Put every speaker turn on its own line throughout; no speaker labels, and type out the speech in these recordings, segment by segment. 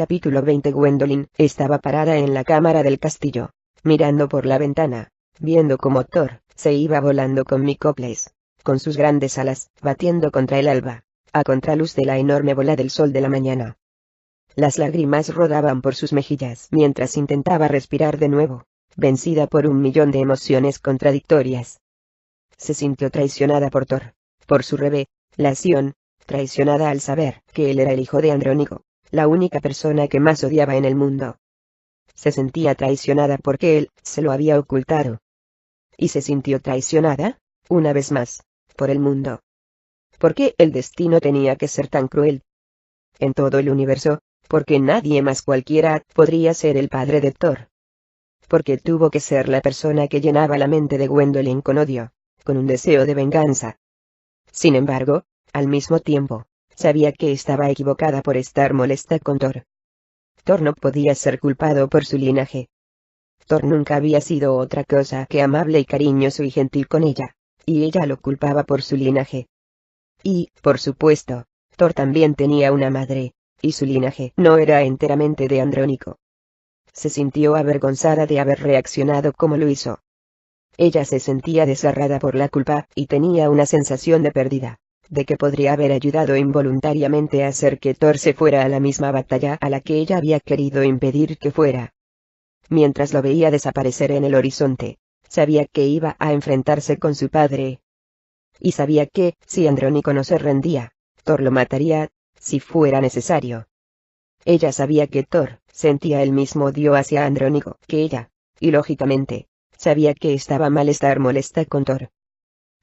Capítulo 20. Gwendolyn estaba parada en la cámara del castillo, mirando por la ventana, viendo cómo Thor se iba volando con Micoples, con sus grandes alas, batiendo contra el alba, a contraluz de la enorme bola del sol de la mañana. Las lágrimas rodaban por sus mejillas mientras intentaba respirar de nuevo, vencida por un millón de emociones contradictorias. Se sintió traicionada por Thor, por su revelación, traicionada al saber que él era el hijo de Andrónico, la única persona que más odiaba en el mundo. Se sentía traicionada porque él se lo había ocultado. Y se sintió traicionada, una vez más, por el mundo. ¿Por qué el destino tenía que ser tan cruel? En todo el universo, porque nadie más cualquiera podría ser el padre de Thor. Porque tuvo que ser la persona que llenaba la mente de Gwendolyn con odio, con un deseo de venganza. Sin embargo, al mismo tiempo, sabía que estaba equivocada por estar molesta con Thor. Thor no podía ser culpado por su linaje. Thor nunca había sido otra cosa que amable y cariñoso y gentil con ella, y ella lo culpaba por su linaje. Y, por supuesto, Thor también tenía una madre, y su linaje no era enteramente de Andrónico. Se sintió avergonzada de haber reaccionado como lo hizo. Ella se sentía desgarrada por la culpa y tenía una sensación de pérdida, de que podría haber ayudado involuntariamente a hacer que Thor se fuera a la misma batalla a la que ella había querido impedir que fuera. Mientras lo veía desaparecer en el horizonte, sabía que iba a enfrentarse con su padre. Y sabía que, si Andrónico no se rendía, Thor lo mataría, si fuera necesario. Ella sabía que Thor sentía el mismo odio hacia Andrónico que ella, y lógicamente, sabía que estaba mal estar molesta con Thor.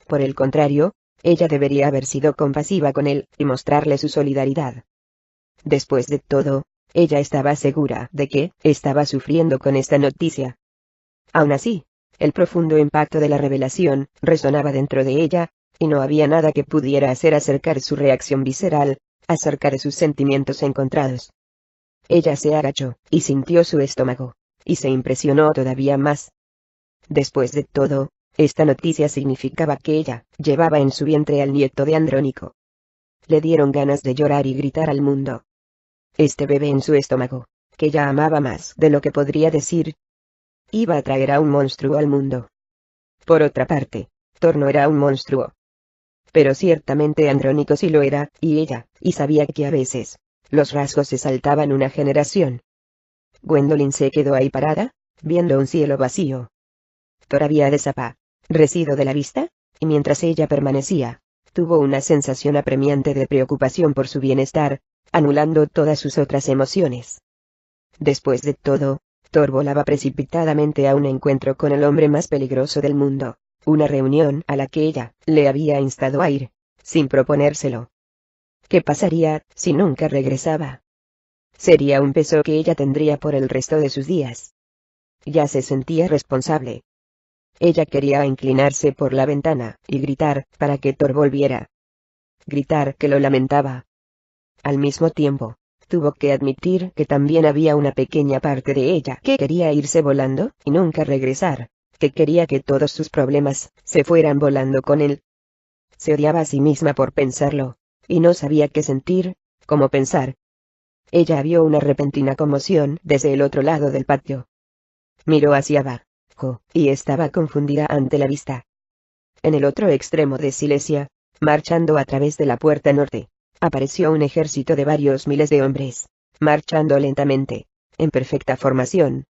Por el contrario, ella debería haber sido compasiva con él y mostrarle su solidaridad. Después de todo, ella estaba segura de que estaba sufriendo con esta noticia. Aún así, el profundo impacto de la revelación resonaba dentro de ella, y no había nada que pudiera hacer acercar su reacción visceral, acerca de sus sentimientos encontrados. Ella se agachó, y sintió su estómago, y se impresionó todavía más. Después de todo, esta noticia significaba que ella llevaba en su vientre al nieto de Andrónico. Le dieron ganas de llorar y gritar al mundo. Este bebé en su estómago, que ella amaba más de lo que podría decir, iba a traer a un monstruo al mundo. Por otra parte, Thor no era un monstruo. Pero ciertamente Andrónico sí lo era, y ella, y sabía que a veces, los rasgos se saltaban una generación. Gwendolyn se quedó ahí parada, viendo un cielo vacío. Thor había desaparecido de la vista, y mientras ella permanecía, tuvo una sensación apremiante de preocupación por su bienestar, anulando todas sus otras emociones. Después de todo, Thor volaba precipitadamente a un encuentro con el hombre más peligroso del mundo, una reunión a la que ella le había instado a ir, sin proponérselo. ¿Qué pasaría si nunca regresaba? Sería un peso que ella tendría por el resto de sus días. Ya se sentía responsable. Ella quería inclinarse por la ventana y gritar para que Thor volviera. Gritar que lo lamentaba. Al mismo tiempo, tuvo que admitir que también había una pequeña parte de ella que quería irse volando y nunca regresar, que quería que todos sus problemas se fueran volando con él. Se odiaba a sí misma por pensarlo, y no sabía qué sentir, cómo pensar. Ella vio una repentina conmoción desde el otro lado del patio. Miró hacia abajo, y estaba confundida ante la vista. En el otro extremo de Silesia, marchando a través de la puerta norte, apareció un ejército de varios miles de hombres, marchando lentamente, en perfecta formación.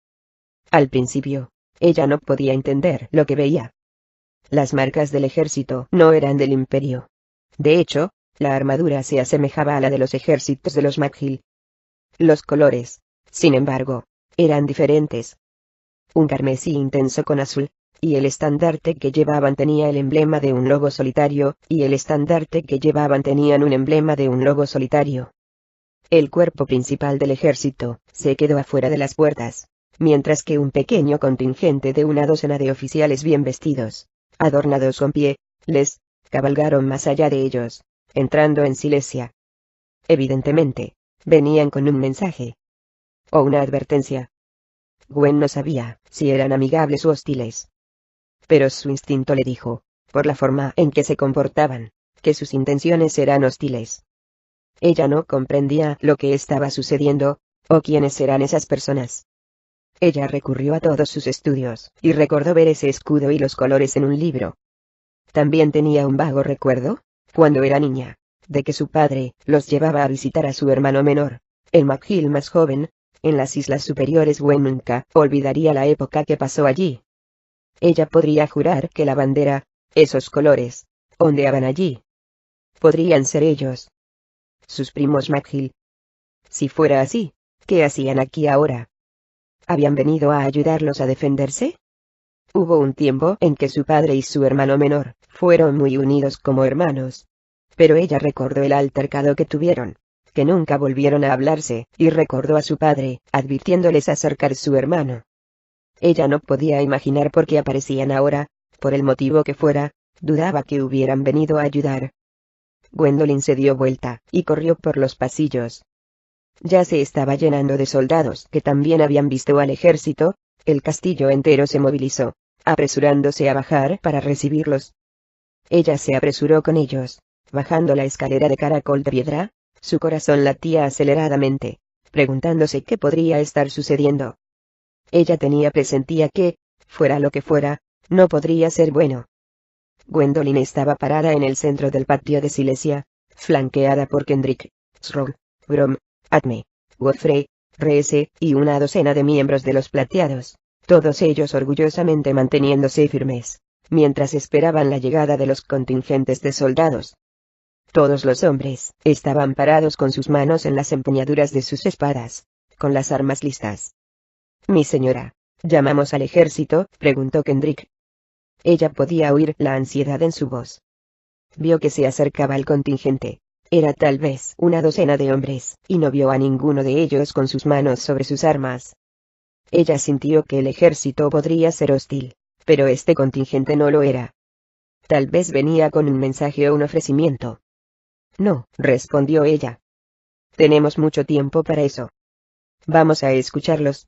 Al principio, ella no podía entender lo que veía. Las marcas del ejército no eran del imperio. De hecho, la armadura se asemejaba a la de los ejércitos de los Magil. Los colores, sin embargo, eran diferentes. Un carmesí intenso con azul, y el estandarte que llevaban tenía el emblema de un lobo solitario, y el estandarte que llevaban tenían un emblema de un lobo solitario. El cuerpo principal del ejército se quedó afuera de las puertas, mientras que un pequeño contingente de una docena de oficiales bien vestidos, adornados con pieles, cabalgaron más allá de ellos, entrando en Silesia. Evidentemente, venían con un mensaje. O una advertencia. Gwen no sabía si eran amigables u hostiles. Pero su instinto le dijo, por la forma en que se comportaban, que sus intenciones eran hostiles. Ella no comprendía lo que estaba sucediendo, ¿O quiénes serán esas personas? Ella recurrió a todos sus estudios, y recordó ver ese escudo y los colores en un libro. También tenía un vago recuerdo, cuando era niña, de que su padre los llevaba a visitar a su hermano menor, el McGill más joven, en las Islas Superiores. Nunca olvidaría la época que pasó allí. Ella podría jurar que la bandera, esos colores, ondeaban allí. Podrían ser ellos. Sus primos McGill. Si fuera así, ¿qué hacían aquí ahora? ¿Habían venido a ayudarlos a defenderse? Hubo un tiempo en que su padre y su hermano menor fueron muy unidos como hermanos. Pero ella recordó el altercado que tuvieron, que nunca volvieron a hablarse, y recordó a su padre, advirtiéndoles acerca de su hermano. Ella no podía imaginar por qué aparecían ahora, por el motivo que fuera, dudaba que hubieran venido a ayudar. Gwendolyn se dio vuelta, y corrió por los pasillos. Ya se estaba llenando de soldados que también habían visto al ejército. El castillo entero se movilizó, apresurándose a bajar para recibirlos. Ella se apresuró con ellos, bajando la escalera de caracol de piedra. Su corazón latía aceleradamente, preguntándose qué podría estar sucediendo. Ella presentía que, fuera lo que fuera, no podría ser bueno. Gwendolyn estaba parada en el centro del patio de Silesia, flanqueada por Kendrick, Srog, Grom, Atme, Godfrey, Reese, y una docena de miembros de los Plateados, todos ellos orgullosamente manteniéndose firmes, mientras esperaban la llegada de los contingentes de soldados. Todos los hombres estaban parados con sus manos en las empuñaduras de sus espadas, con las armas listas. «Mi señora, ¿llamamos al ejército?», preguntó Kendrick. Ella podía oír la ansiedad en su voz. Vio que se acercaba el contingente. Era tal vez una docena de hombres, y no vio a ninguno de ellos con sus manos sobre sus armas. Ella sintió que el ejército podría ser hostil, pero este contingente no lo era. Tal vez venía con un mensaje o un ofrecimiento. «No», respondió ella. «Tenemos mucho tiempo para eso. Vamos a escucharlos».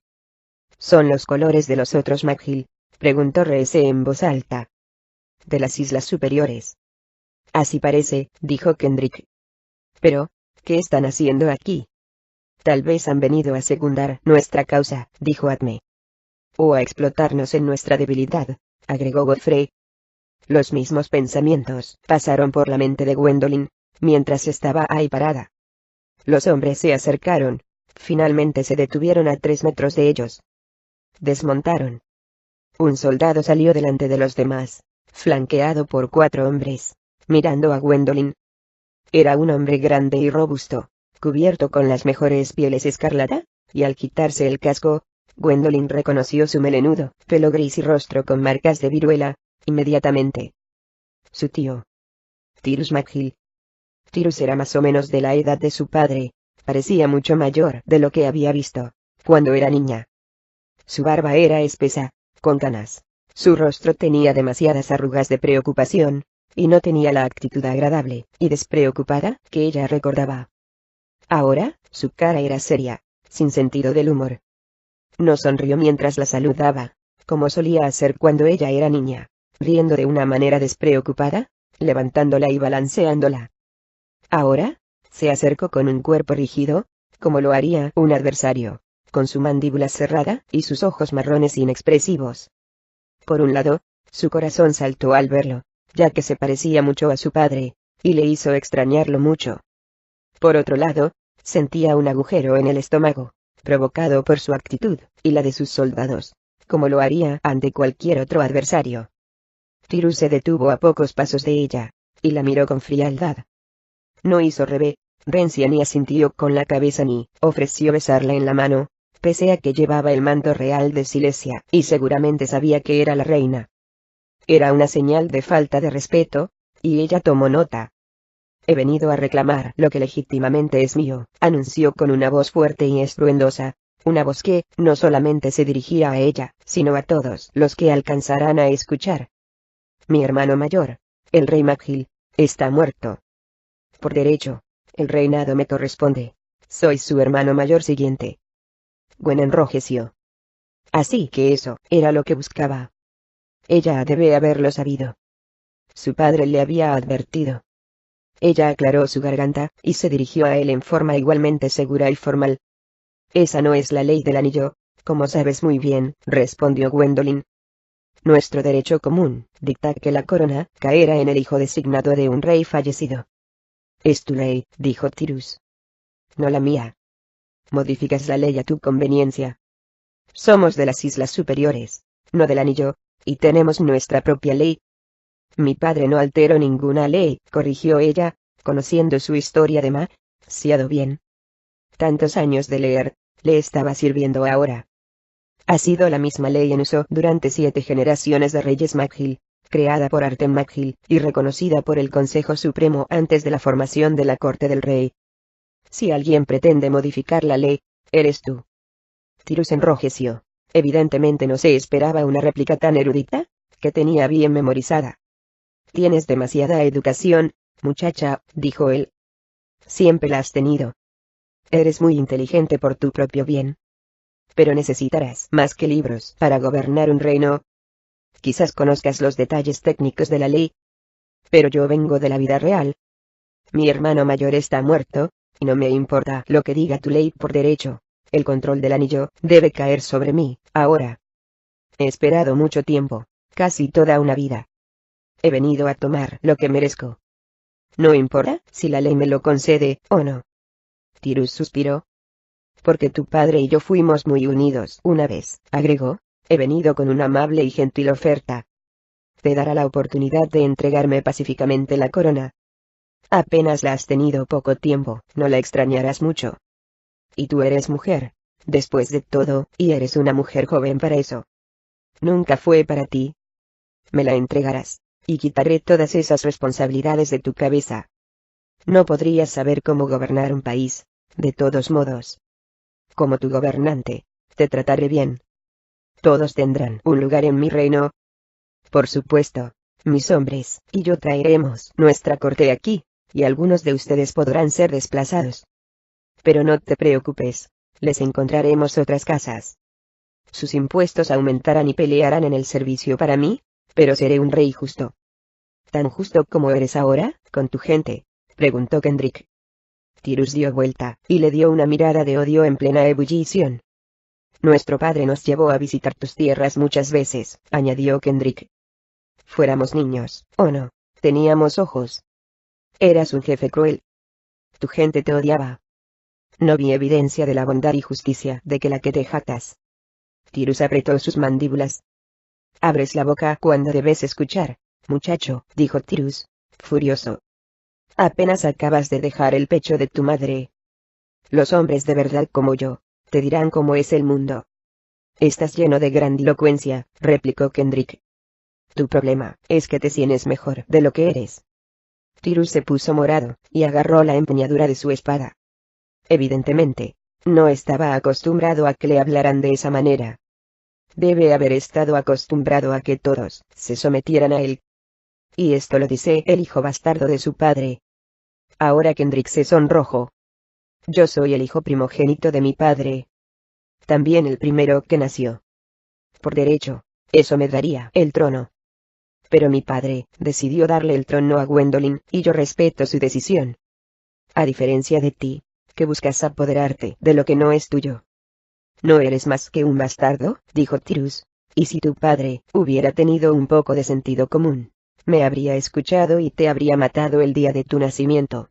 «¿Son los colores de los otros McGill?», preguntó Reese en voz alta. «De las Islas Superiores». «Así parece», dijo Kendrick. «Pero, ¿qué están haciendo aquí?». «Tal vez han venido a secundar nuestra causa», dijo Atme. «O a explotarnos en nuestra debilidad», agregó Godfrey. Los mismos pensamientos pasaron por la mente de Gwendolyn, mientras estaba ahí parada. Los hombres se acercaron, finalmente se detuvieron a 3 metros de ellos. Desmontaron. Un soldado salió delante de los demás, flanqueado por 4 hombres, mirando a Gwendolyn. Era un hombre grande y robusto, cubierto con las mejores pieles escarlata, y al quitarse el casco, Gwendolyn reconoció su melenudo pelo gris y rostro con marcas de viruela, inmediatamente. Su tío. Tyrus McGill. Tyrus era más o menos de la edad de su padre, parecía mucho mayor de lo que había visto cuando era niña. Su barba era espesa, con canas. Su rostro tenía demasiadas arrugas de preocupación, y no tenía la actitud agradable y despreocupada que ella recordaba. Ahora, su cara era seria, sin sentido del humor. No sonrió mientras la saludaba, como solía hacer cuando ella era niña, riendo de una manera despreocupada, levantándola y balanceándola. Ahora, se acercó con un cuerpo rígido, como lo haría un adversario, con su mandíbula cerrada y sus ojos marrones inexpresivos. Por un lado, su corazón saltó al verlo, ya que se parecía mucho a su padre, y le hizo extrañarlo mucho. Por otro lado, sentía un agujero en el estómago, provocado por su actitud, y la de sus soldados, como lo haría ante cualquier otro adversario. Tyrus se detuvo a pocos pasos de ella, y la miró con frialdad. No hizo reverencia ni asintió con la cabeza ni ofreció besarla en la mano, pese a que llevaba el manto real de Silesia, y seguramente sabía que era la reina. Era una señal de falta de respeto, y ella tomó nota. «He venido a reclamar lo que legítimamente es mío», anunció con una voz fuerte y estruendosa, una voz que no solamente se dirigía a ella, sino a todos los que alcanzarán a escuchar. «Mi hermano mayor, el rey McGill, está muerto. Por derecho, el reinado me corresponde. Soy su hermano mayor siguiente». Gwen enrojeció. Así que eso era lo que buscaba. Ella debe haberlo sabido. Su padre le había advertido. Ella aclaró su garganta, y se dirigió a él en forma igualmente segura y formal. Esa no es la ley del anillo, como sabes muy bien, respondió Gwendolyn. Nuestro derecho común dicta que la corona caerá en el hijo designado de un rey fallecido. Es tu ley, dijo Tyrus. No la mía. Modificas la ley a tu conveniencia. Somos de las Islas Superiores, no del anillo, y tenemos nuestra propia ley. Mi padre no alteró ninguna ley, corrigió ella, conociendo su historia demasiado bien. Tantos años de leer, le estaba sirviendo ahora. Ha sido la misma ley en uso durante 7 generaciones de reyes McGill, creada por Artem McGill, y reconocida por el Consejo Supremo antes de la formación de la Corte del Rey. Si alguien pretende modificar la ley, eres tú. Tyrus enrojeció. Evidentemente no se esperaba una réplica tan erudita, que tenía bien memorizada. Tienes demasiada educación, muchacha, dijo él. Siempre la has tenido. Eres muy inteligente por tu propio bien. Pero necesitarás más que libros para gobernar un reino. Quizás conozcas los detalles técnicos de la ley. Pero yo vengo de la vida real. Mi hermano mayor está muerto, y no me importa lo que diga tu ley por derecho. El control del anillo debe caer sobre mí, ahora. He esperado mucho tiempo, casi toda una vida. He venido a tomar lo que merezco. No importa si la ley me lo concede o no. Tyrus suspiró. Porque tu padre y yo fuimos muy unidos una vez, agregó. He venido con una amable y gentil oferta. Te dará la oportunidad de entregarme pacíficamente la corona. Apenas la has tenido poco tiempo, no la extrañarás mucho. Y tú eres mujer, después de todo, y eres una mujer joven para eso. Nunca fue para ti. Me la entregarás, y quitaré todas esas responsabilidades de tu cabeza. No podrías saber cómo gobernar un país, de todos modos. Como tu gobernante, te trataré bien. Todos tendrán un lugar en mi reino. Por supuesto, mis hombres y yo traeremos nuestra corte aquí, y algunos de ustedes podrán ser desplazados. Pero no te preocupes, les encontraremos otras casas. Sus impuestos aumentarán y pelearán en el servicio para mí, pero seré un rey justo. ¿Tan justo como eres ahora, con tu gente?, preguntó Kendrick. Tyrus dio vuelta, y le dio una mirada de odio en plena ebullición. Nuestro padre nos llevó a visitar tus tierras muchas veces, añadió Kendrick. Fuéramos niños, o no, teníamos ojos. Eras un jefe cruel. Tu gente te odiaba. No vi evidencia de la bondad y justicia de que la que te jactas. Tyrus apretó sus mandíbulas. Abres la boca cuando debes escuchar, muchacho, dijo Tyrus, furioso. Apenas acabas de dejar el pecho de tu madre. Los hombres de verdad como yo, te dirán cómo es el mundo. Estás lleno de grandilocuencia, replicó Kendrick. Tu problema es que te sientes mejor de lo que eres. Tyrus se puso morado, y agarró la empuñadura de su espada. Evidentemente, no estaba acostumbrado a que le hablaran de esa manera. Debe haber estado acostumbrado a que todos se sometieran a él. Y esto lo dice el hijo bastardo de su padre. Ahora Kendrick se sonrojó. Yo soy el hijo primogénito de mi padre. También el primero que nació. Por derecho, eso me daría el trono. Pero mi padre decidió darle el trono a Gwendolyn, y yo respeto su decisión. A diferencia de ti, que buscas apoderarte de lo que no es tuyo. No eres más que un bastardo, dijo Tyrus, y si tu padre hubiera tenido un poco de sentido común, me habría escuchado y te habría matado el día de tu nacimiento.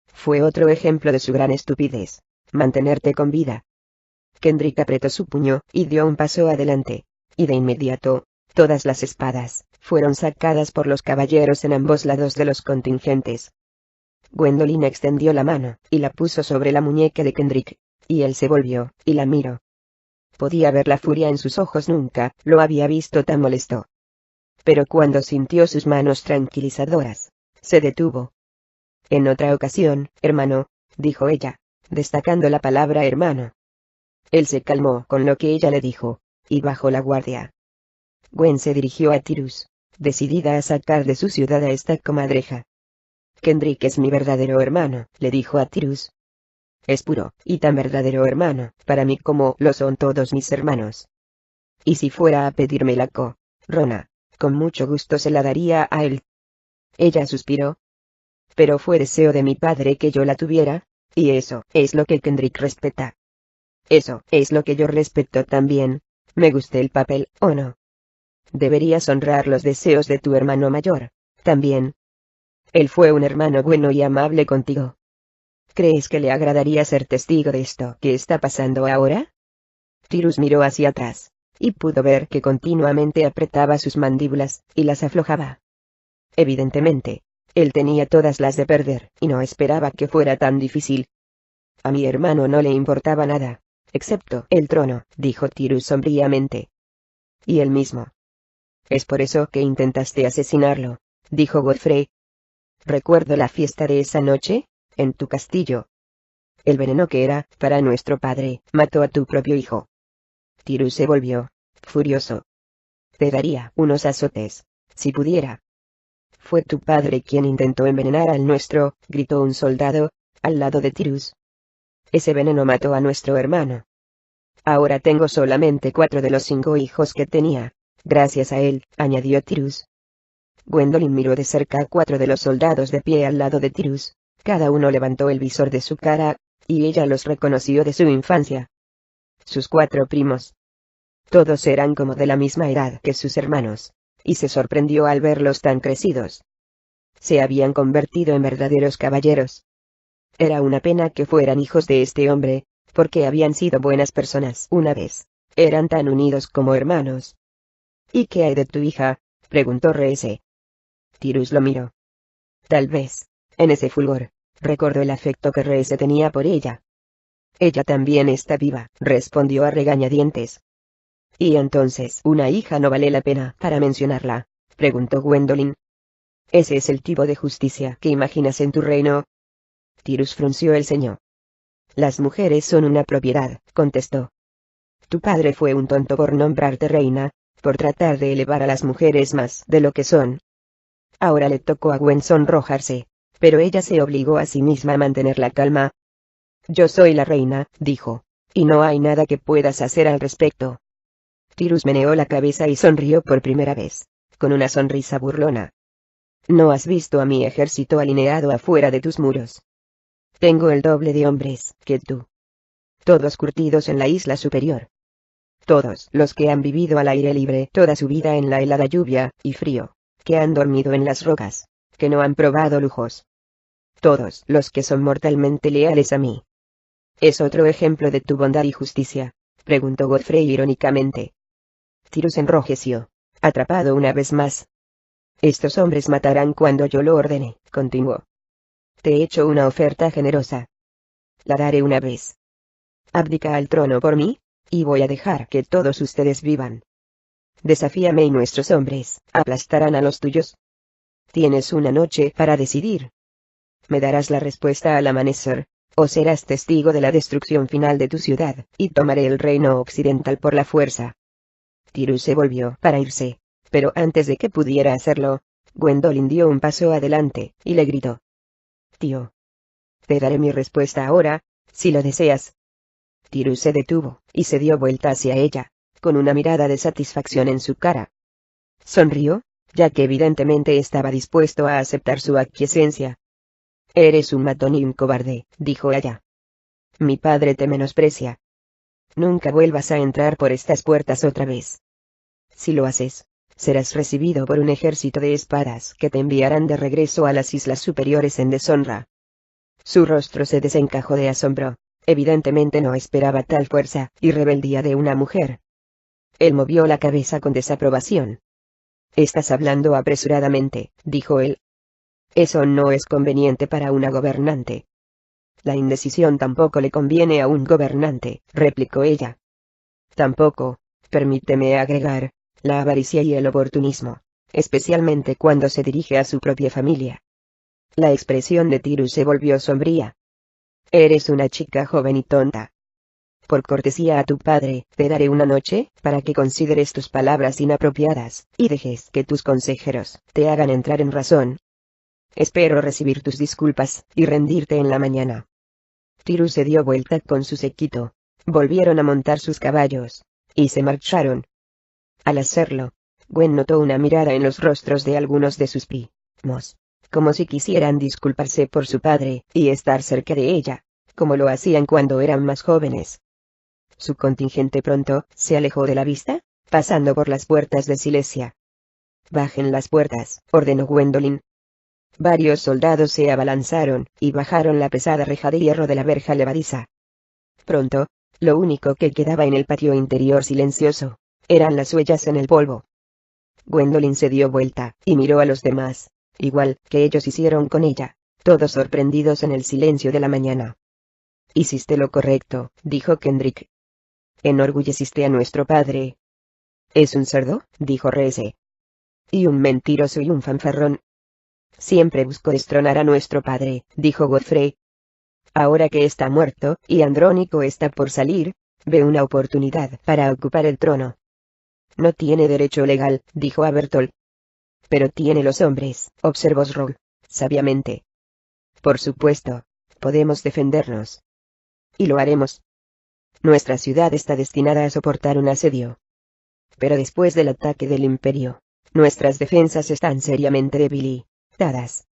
Fue otro ejemplo de su gran estupidez, mantenerte con vida. Kendrick apretó su puño, y dio un paso adelante, y de inmediato, todas las espadas fueron sacadas por los caballeros en ambos lados de los contingentes. Gwendolyn extendió la mano, y la puso sobre la muñeca de Kendrick, y él se volvió, y la miró. Podía ver la furia en sus ojos, nunca lo había visto tan molesto. Pero cuando sintió sus manos tranquilizadoras, se detuvo. En otra ocasión, hermano, dijo ella, destacando la palabra hermano. Él se calmó con lo que ella le dijo, y bajó la guardia. Gwen se dirigió a Tyrus, decidida a sacar de su ciudad a esta comadreja. Kendrick es mi verdadero hermano, le dijo a Tyrus. Es puro, y tan verdadero hermano, para mí como lo son todos mis hermanos. Y si fuera a pedirme la corona, con mucho gusto se la daría a él. Ella suspiró. Pero fue deseo de mi padre que yo la tuviera, y eso es lo que Kendrick respeta. Eso es lo que yo respeto también. Me guste el papel o no. Deberías honrar los deseos de tu hermano mayor. También. Él fue un hermano bueno y amable contigo. ¿Crees que le agradaría ser testigo de esto que está pasando ahora? Tyrus miró hacia atrás, y pudo ver que continuamente apretaba sus mandíbulas, y las aflojaba. Evidentemente, él tenía todas las de perder, y no esperaba que fuera tan difícil. A mi hermano no le importaba nada, excepto el trono, dijo Tyrus sombríamente. Y él mismo. Es por eso que intentaste asesinarlo, dijo Godfrey. Recuerdo la fiesta de esa noche, en tu castillo. El veneno que era, para nuestro padre, mató a tu propio hijo. Tyrus se volvió, furioso. Te daría unos azotes, si pudiera. Fue tu padre quien intentó envenenar al nuestro, gritó un soldado, al lado de Tyrus. Ese veneno mató a nuestro hermano. Ahora tengo solamente 4 de los 5 hijos que tenía, gracias a él, añadió Tyrus. Gwendolyn miró de cerca a 4 de los soldados de pie al lado de Tyrus, cada uno levantó el visor de su cara, y ella los reconoció de su infancia. Sus 4 primos. Todos eran como de la misma edad que sus hermanos, y se sorprendió al verlos tan crecidos. Se habían convertido en verdaderos caballeros. Era una pena que fueran hijos de este hombre, porque habían sido buenas personas una vez. Eran tan unidos como hermanos. ¿Y qué hay de tu hija?, preguntó Reese. Tyrus lo miró. Tal vez, en ese fulgor, recordó el afecto que Reese tenía por ella. Ella también está viva, respondió a regañadientes. ¿Y entonces una hija no vale la pena para mencionarla?, preguntó Gwendolyn. ¿Ese es el tipo de justicia que imaginas en tu reino? Tyrus frunció el ceño. Las mujeres son una propiedad, contestó. Tu padre fue un tonto por nombrarte reina, por tratar de elevar a las mujeres más de lo que son. Ahora le tocó a Gwen sonrojarse, pero ella se obligó a sí misma a mantener la calma. Yo soy la reina, dijo, y no hay nada que puedas hacer al respecto. Tyrus meneó la cabeza y sonrió por primera vez, con una sonrisa burlona. No has visto a mi ejército alineado afuera de tus muros. Tengo el doble de hombres que tú. Todos curtidos en la isla superior. Todos los que han vivido al aire libre toda su vida en la helada lluvia y frío, que han dormido en las rocas, que no han probado lujos. Todos los que son mortalmente leales a mí. ¿Es otro ejemplo de tu bondad y justicia?, preguntó Godfrey irónicamente. Tyrus enrojeció, atrapado una vez más. Estos hombres matarán cuando yo lo ordene, continuó. Te he hecho una oferta generosa. La daré una vez. Abdica al trono por mí, y voy a dejar que todos ustedes vivan. Desafíame y nuestros hombres aplastarán a los tuyos. Tienes una noche para decidir. Me darás la respuesta al amanecer, o serás testigo de la destrucción final de tu ciudad, y tomaré el reino occidental por la fuerza. Tyrus se volvió para irse, pero antes de que pudiera hacerlo, Gwendolyn dio un paso adelante, y le gritó. Tío. Te daré mi respuesta ahora, si lo deseas. Tyrus se detuvo, y se dio vuelta hacia ella, con una mirada de satisfacción en su cara. Sonrió, ya que evidentemente estaba dispuesto a aceptar su aquiescencia. Eres un matón y un cobarde, dijo ella. Mi padre te menosprecia. Nunca vuelvas a entrar por estas puertas otra vez. Si lo haces, serás recibido por un ejército de espadas que te enviarán de regreso a las islas superiores en deshonra. Su rostro se desencajó de asombro. Evidentemente no esperaba tal fuerza y rebeldía de una mujer. Él movió la cabeza con desaprobación. Estás hablando apresuradamente, dijo él. Eso no es conveniente para una gobernante. La indecisión tampoco le conviene a un gobernante, replicó ella. Tampoco, permíteme agregar, la avaricia y el oportunismo, especialmente cuando se dirige a su propia familia. La expresión de Tyrus se volvió sombría. Eres una chica joven y tonta. Por cortesía a tu padre, te daré una noche, para que consideres tus palabras inapropiadas, y dejes que tus consejeros te hagan entrar en razón. Espero recibir tus disculpas, y rendirte en la mañana. Tyrus se dio vuelta con su séquito. Volvieron a montar sus caballos, y se marcharon. Al hacerlo, Gwen notó una mirada en los rostros de algunos de sus primos, como si quisieran disculparse por su padre, y estar cerca de ella, como lo hacían cuando eran más jóvenes. Su contingente pronto se alejó de la vista, pasando por las puertas de Silesia. «Bajen las puertas», ordenó Gwendolyn. Varios soldados se abalanzaron, y bajaron la pesada reja de hierro de la verja levadiza. Pronto, lo único que quedaba en el patio interior silencioso, eran las huellas en el polvo. Gwendolyn se dio vuelta, y miró a los demás, igual que ellos hicieron con ella, todos sorprendidos en el silencio de la mañana. «Hiciste lo correcto», dijo Kendrick. «Enorgulleciste a nuestro padre». «Es un cerdo», dijo Reese. «Y un mentiroso y un fanfarrón». «Siempre buscó destronar a nuestro padre», dijo Godfrey. «Ahora que está muerto, y Andrónico está por salir, ve una oportunidad para ocupar el trono». «No tiene derecho legal», dijo Abertol. «Pero tiene los hombres», observó Sroll, sabiamente. «Por supuesto, podemos defendernos. Y lo haremos. Nuestra ciudad está destinada a soportar un asedio. Pero después del ataque del Imperio, nuestras defensas están seriamente debilitadas.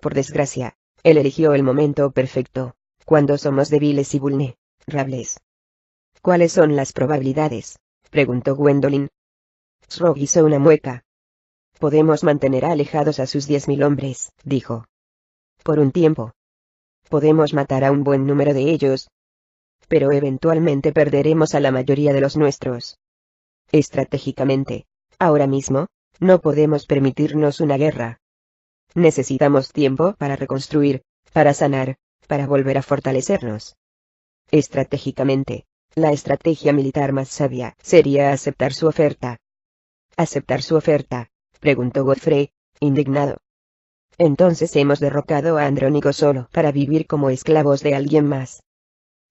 Por desgracia, él eligió el momento perfecto, cuando somos débiles y vulnerables». «¿Cuáles son las probabilidades?», preguntó Gwendolyn. Sroll hizo una mueca. «Podemos mantener alejados a sus 10.000 hombres», dijo. «Por un tiempo. Podemos matar a un buen número de ellos. Pero eventualmente perderemos a la mayoría de los nuestros. Estratégicamente, ahora mismo, no podemos permitirnos una guerra. Necesitamos tiempo para reconstruir, para sanar, para volver a fortalecernos. Estratégicamente, la estrategia militar más sabia sería aceptar su oferta». «¿Aceptar su oferta?», preguntó Godfrey, indignado. «Entonces hemos derrocado a Andrónico solo para vivir como esclavos de alguien más».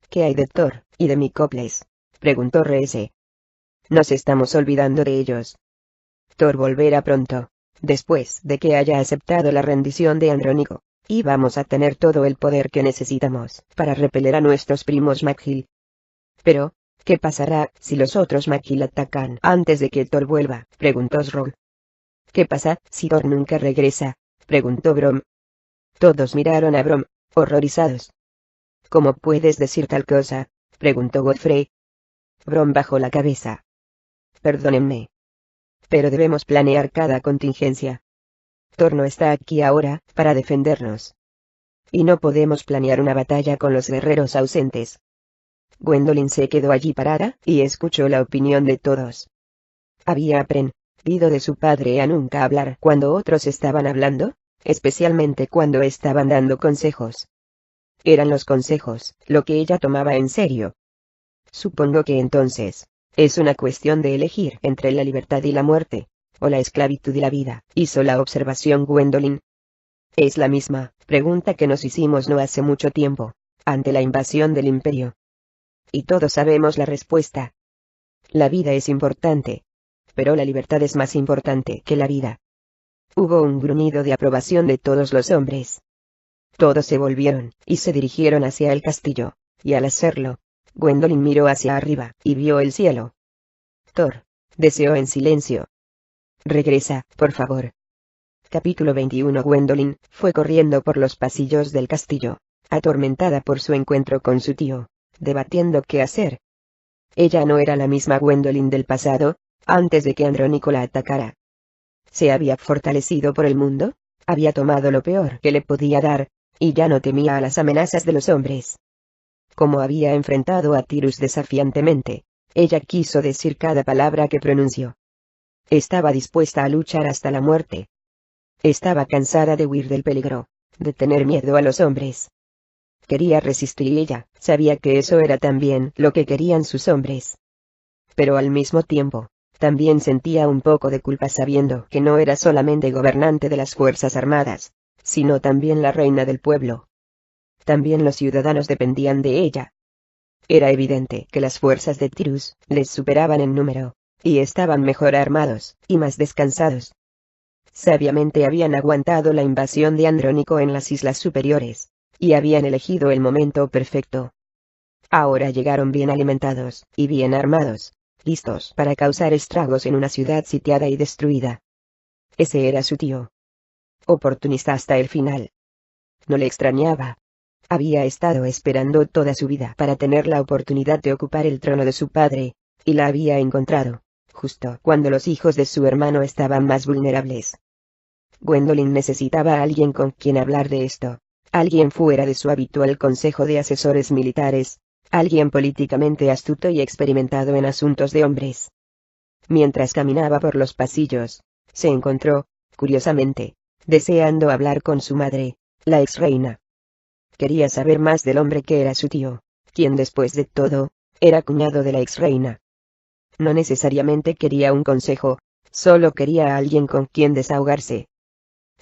«¿Qué hay de Thor y de Micoples?», preguntó Reese. «Nos estamos olvidando de ellos. Thor volverá pronto, después de que haya aceptado la rendición de Andrónico, y vamos a tener todo el poder que necesitamos para repeler a nuestros primos McGill». «Pero, ¿qué pasará si los otros McGill atacan antes de que Thor vuelva?», preguntó Sroll. «¿Qué pasa si Thor nunca regresa?», preguntó Brom. Todos miraron a Brom, horrorizados. «¿Cómo puedes decir tal cosa?», preguntó Godfrey. Brom bajó la cabeza. «Perdónenme. Pero debemos planear cada contingencia. Thor no está aquí ahora, para defendernos. Y no podemos planear una batalla con los guerreros ausentes». Gwendolyn se quedó allí parada, y escuchó la opinión de todos. Había aprendido de su padre a nunca hablar cuando otros estaban hablando, especialmente cuando estaban dando consejos. Eran los consejos lo que ella tomaba en serio. «Supongo que entonces, es una cuestión de elegir entre la libertad y la muerte, o la esclavitud y la vida», hizo la observación Gwendolyn. «Es la misma pregunta que nos hicimos no hace mucho tiempo, ante la invasión del Imperio. Y todos sabemos la respuesta. La vida es importante. Pero la libertad es más importante que la vida». Hubo un gruñido de aprobación de todos los hombres. Todos se volvieron, y se dirigieron hacia el castillo, y al hacerlo, Gwendolyn miró hacia arriba, y vio el cielo. «Thor», deseó en silencio. «Regresa, por favor». Capítulo 21. Gwendolyn fue corriendo por los pasillos del castillo, atormentada por su encuentro con su tío, debatiendo qué hacer. Ella no era la misma Gwendolyn del pasado, antes de que Andrónico la atacara. Se había fortalecido por el mundo, había tomado lo peor que le podía dar, y ya no temía a las amenazas de los hombres. Como había enfrentado a Tyrus desafiantemente, ella quiso decir cada palabra que pronunció. Estaba dispuesta a luchar hasta la muerte. Estaba cansada de huir del peligro, de tener miedo a los hombres. Quería resistir y ella sabía que eso era también lo que querían sus hombres. Pero al mismo tiempo, también sentía un poco de culpa sabiendo que no era solamente gobernante de las Fuerzas Armadas, sino también la reina del pueblo. También los ciudadanos dependían de ella. Era evidente que las fuerzas de Tyrus les superaban en número, y estaban mejor armados, y más descansados. Sabiamente habían aguantado la invasión de Andrónico en las Islas Superiores, y habían elegido el momento perfecto. Ahora llegaron bien alimentados, y bien armados, listos para causar estragos en una ciudad sitiada y destruida. Ese era su tío. Oportunista hasta el final. No le extrañaba. Había estado esperando toda su vida para tener la oportunidad de ocupar el trono de su padre, y la había encontrado, justo cuando los hijos de su hermano estaban más vulnerables. Gwendolyn necesitaba a alguien con quien hablar de esto, alguien fuera de su habitual consejo de asesores militares, alguien políticamente astuto y experimentado en asuntos de hombres. Mientras caminaba por los pasillos, se encontró, curiosamente, deseando hablar con su madre, la ex reina. Quería saber más del hombre que era su tío, quien después de todo, era cuñado de la ex reina. No necesariamente quería un consejo, solo quería a alguien con quien desahogarse.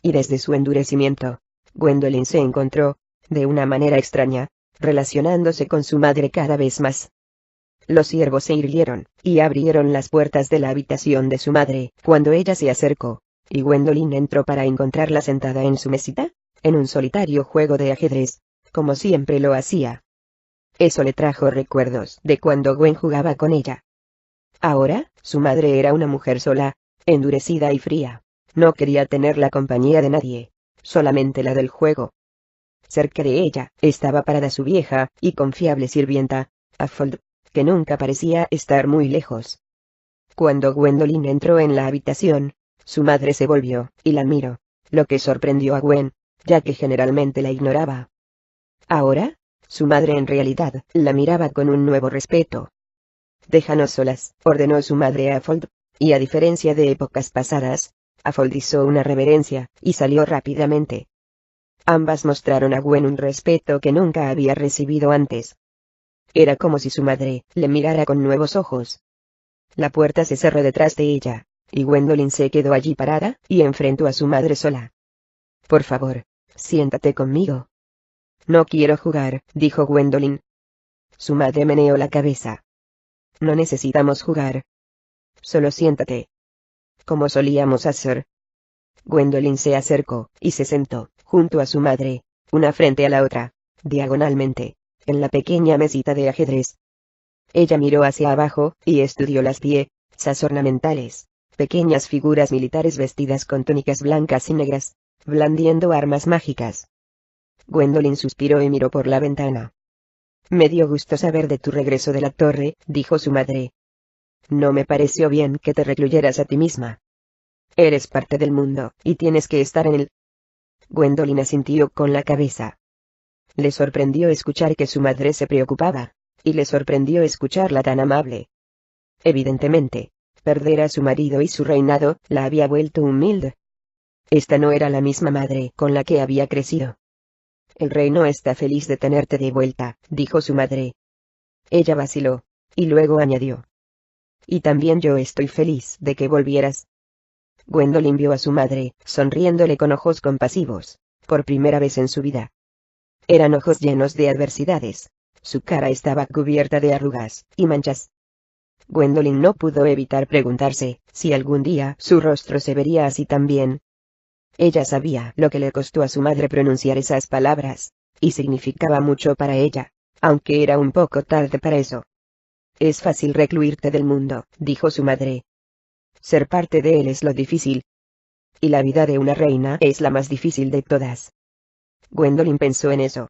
Y desde su endurecimiento, Gwendolyn se encontró, de una manera extraña, relacionándose con su madre cada vez más. Los siervos se irguieron, y abrieron las puertas de la habitación de su madre, cuando ella se acercó, y Gwendolyn entró para encontrarla sentada en su mesita, en un solitario juego de ajedrez, como siempre lo hacía. Eso le trajo recuerdos de cuando Gwen jugaba con ella. Ahora, su madre era una mujer sola, endurecida y fría. No quería tener la compañía de nadie, solamente la del juego. Cerca de ella, estaba parada su vieja y confiable sirvienta, Afold, que nunca parecía estar muy lejos. Cuando Gwendolyn entró en la habitación, su madre se volvió y la miró, lo que sorprendió a Gwen, ya que generalmente la ignoraba. Ahora, su madre en realidad la miraba con un nuevo respeto. «Déjanos solas», ordenó su madre a Afold, y a diferencia de épocas pasadas, Afold hizo una reverencia y salió rápidamente. Ambas mostraron a Gwen un respeto que nunca había recibido antes. Era como si su madre le mirara con nuevos ojos. La puerta se cerró detrás de ella, y Gwendolyn se quedó allí parada y enfrentó a su madre sola. «Por favor, siéntate conmigo». «No quiero jugar», dijo Gwendolyn. Su madre meneó la cabeza. «No necesitamos jugar. Solo siéntate. Como solíamos hacer». Gwendolyn se acercó y se sentó, junto a su madre, una frente a la otra, diagonalmente, en la pequeña mesita de ajedrez. Ella miró hacia abajo y estudió las piezas ornamentales, pequeñas figuras militares vestidas con túnicas blancas y negras, blandiendo armas mágicas. Gwendolyn suspiró y miró por la ventana. «Me dio gusto saber de tu regreso de la torre», dijo su madre. «No me pareció bien que te recluyeras a ti misma. Eres parte del mundo, y tienes que estar en él». Gwendolyn asintió con la cabeza. Le sorprendió escuchar que su madre se preocupaba, y le sorprendió escucharla tan amable. Evidentemente, perder a su marido y su reinado la había vuelto humilde. Esta no era la misma madre con la que había crecido. «El reino está feliz de tenerte de vuelta», dijo su madre. Ella vaciló, y luego añadió. «Y también yo estoy feliz de que volvieras». Gwendolyn vio a su madre, sonriéndole con ojos compasivos, por primera vez en su vida. Eran ojos llenos de adversidades. Su cara estaba cubierta de arrugas y manchas. Gwendolyn no pudo evitar preguntarse si algún día su rostro se vería así también. Ella sabía lo que le costó a su madre pronunciar esas palabras, y significaba mucho para ella, aunque era un poco tarde para eso. «Es fácil recluirte del mundo», dijo su madre. «Ser parte de él es lo difícil. Y la vida de una reina es la más difícil de todas». Gwendolyn pensó en eso.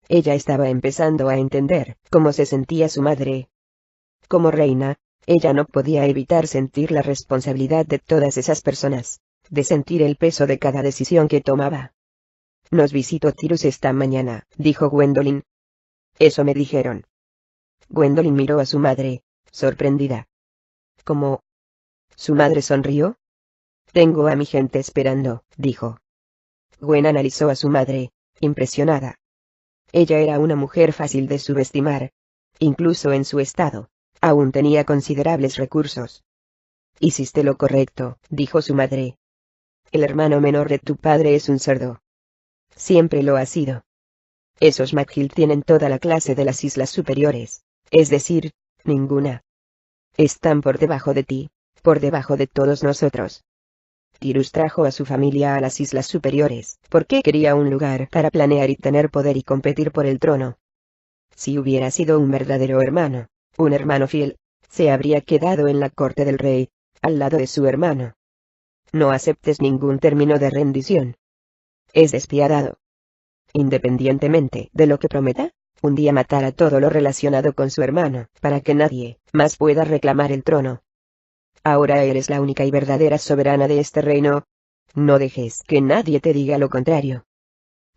Ella estaba empezando a entender cómo se sentía su madre. Como reina, ella no podía evitar sentir la responsabilidad de todas esas personas, de sentir el peso de cada decisión que tomaba. «Nos visitó Tyrus esta mañana», dijo Gwendolyn. «Eso me dijeron». Gwendolyn miró a su madre, sorprendida. «¿Cómo?» Su madre sonrió. «Tengo a mi gente esperando», dijo. Gwen analizó a su madre, impresionada. Ella era una mujer fácil de subestimar. Incluso en su estado, aún tenía considerables recursos. «Hiciste lo correcto», dijo su madre. «El hermano menor de tu padre es un cerdo. Siempre lo ha sido. Esos McGill tienen toda la clase de las islas superiores, es decir, ninguna. Están por debajo de ti, por debajo de todos nosotros». Tyrus trajo a su familia a las islas superiores, porque quería un lugar para planear y tener poder y competir por el trono. Si hubiera sido un verdadero hermano, un hermano fiel, se habría quedado en la corte del rey, al lado de su hermano. No aceptes ningún término de rendición. Es despiadado. independientemente de lo que prometa, un día matará todo lo relacionado con su hermano, para que nadie más pueda reclamar el trono. Ahora eres la única y verdadera soberana de este reino. No dejes que nadie te diga lo contrario.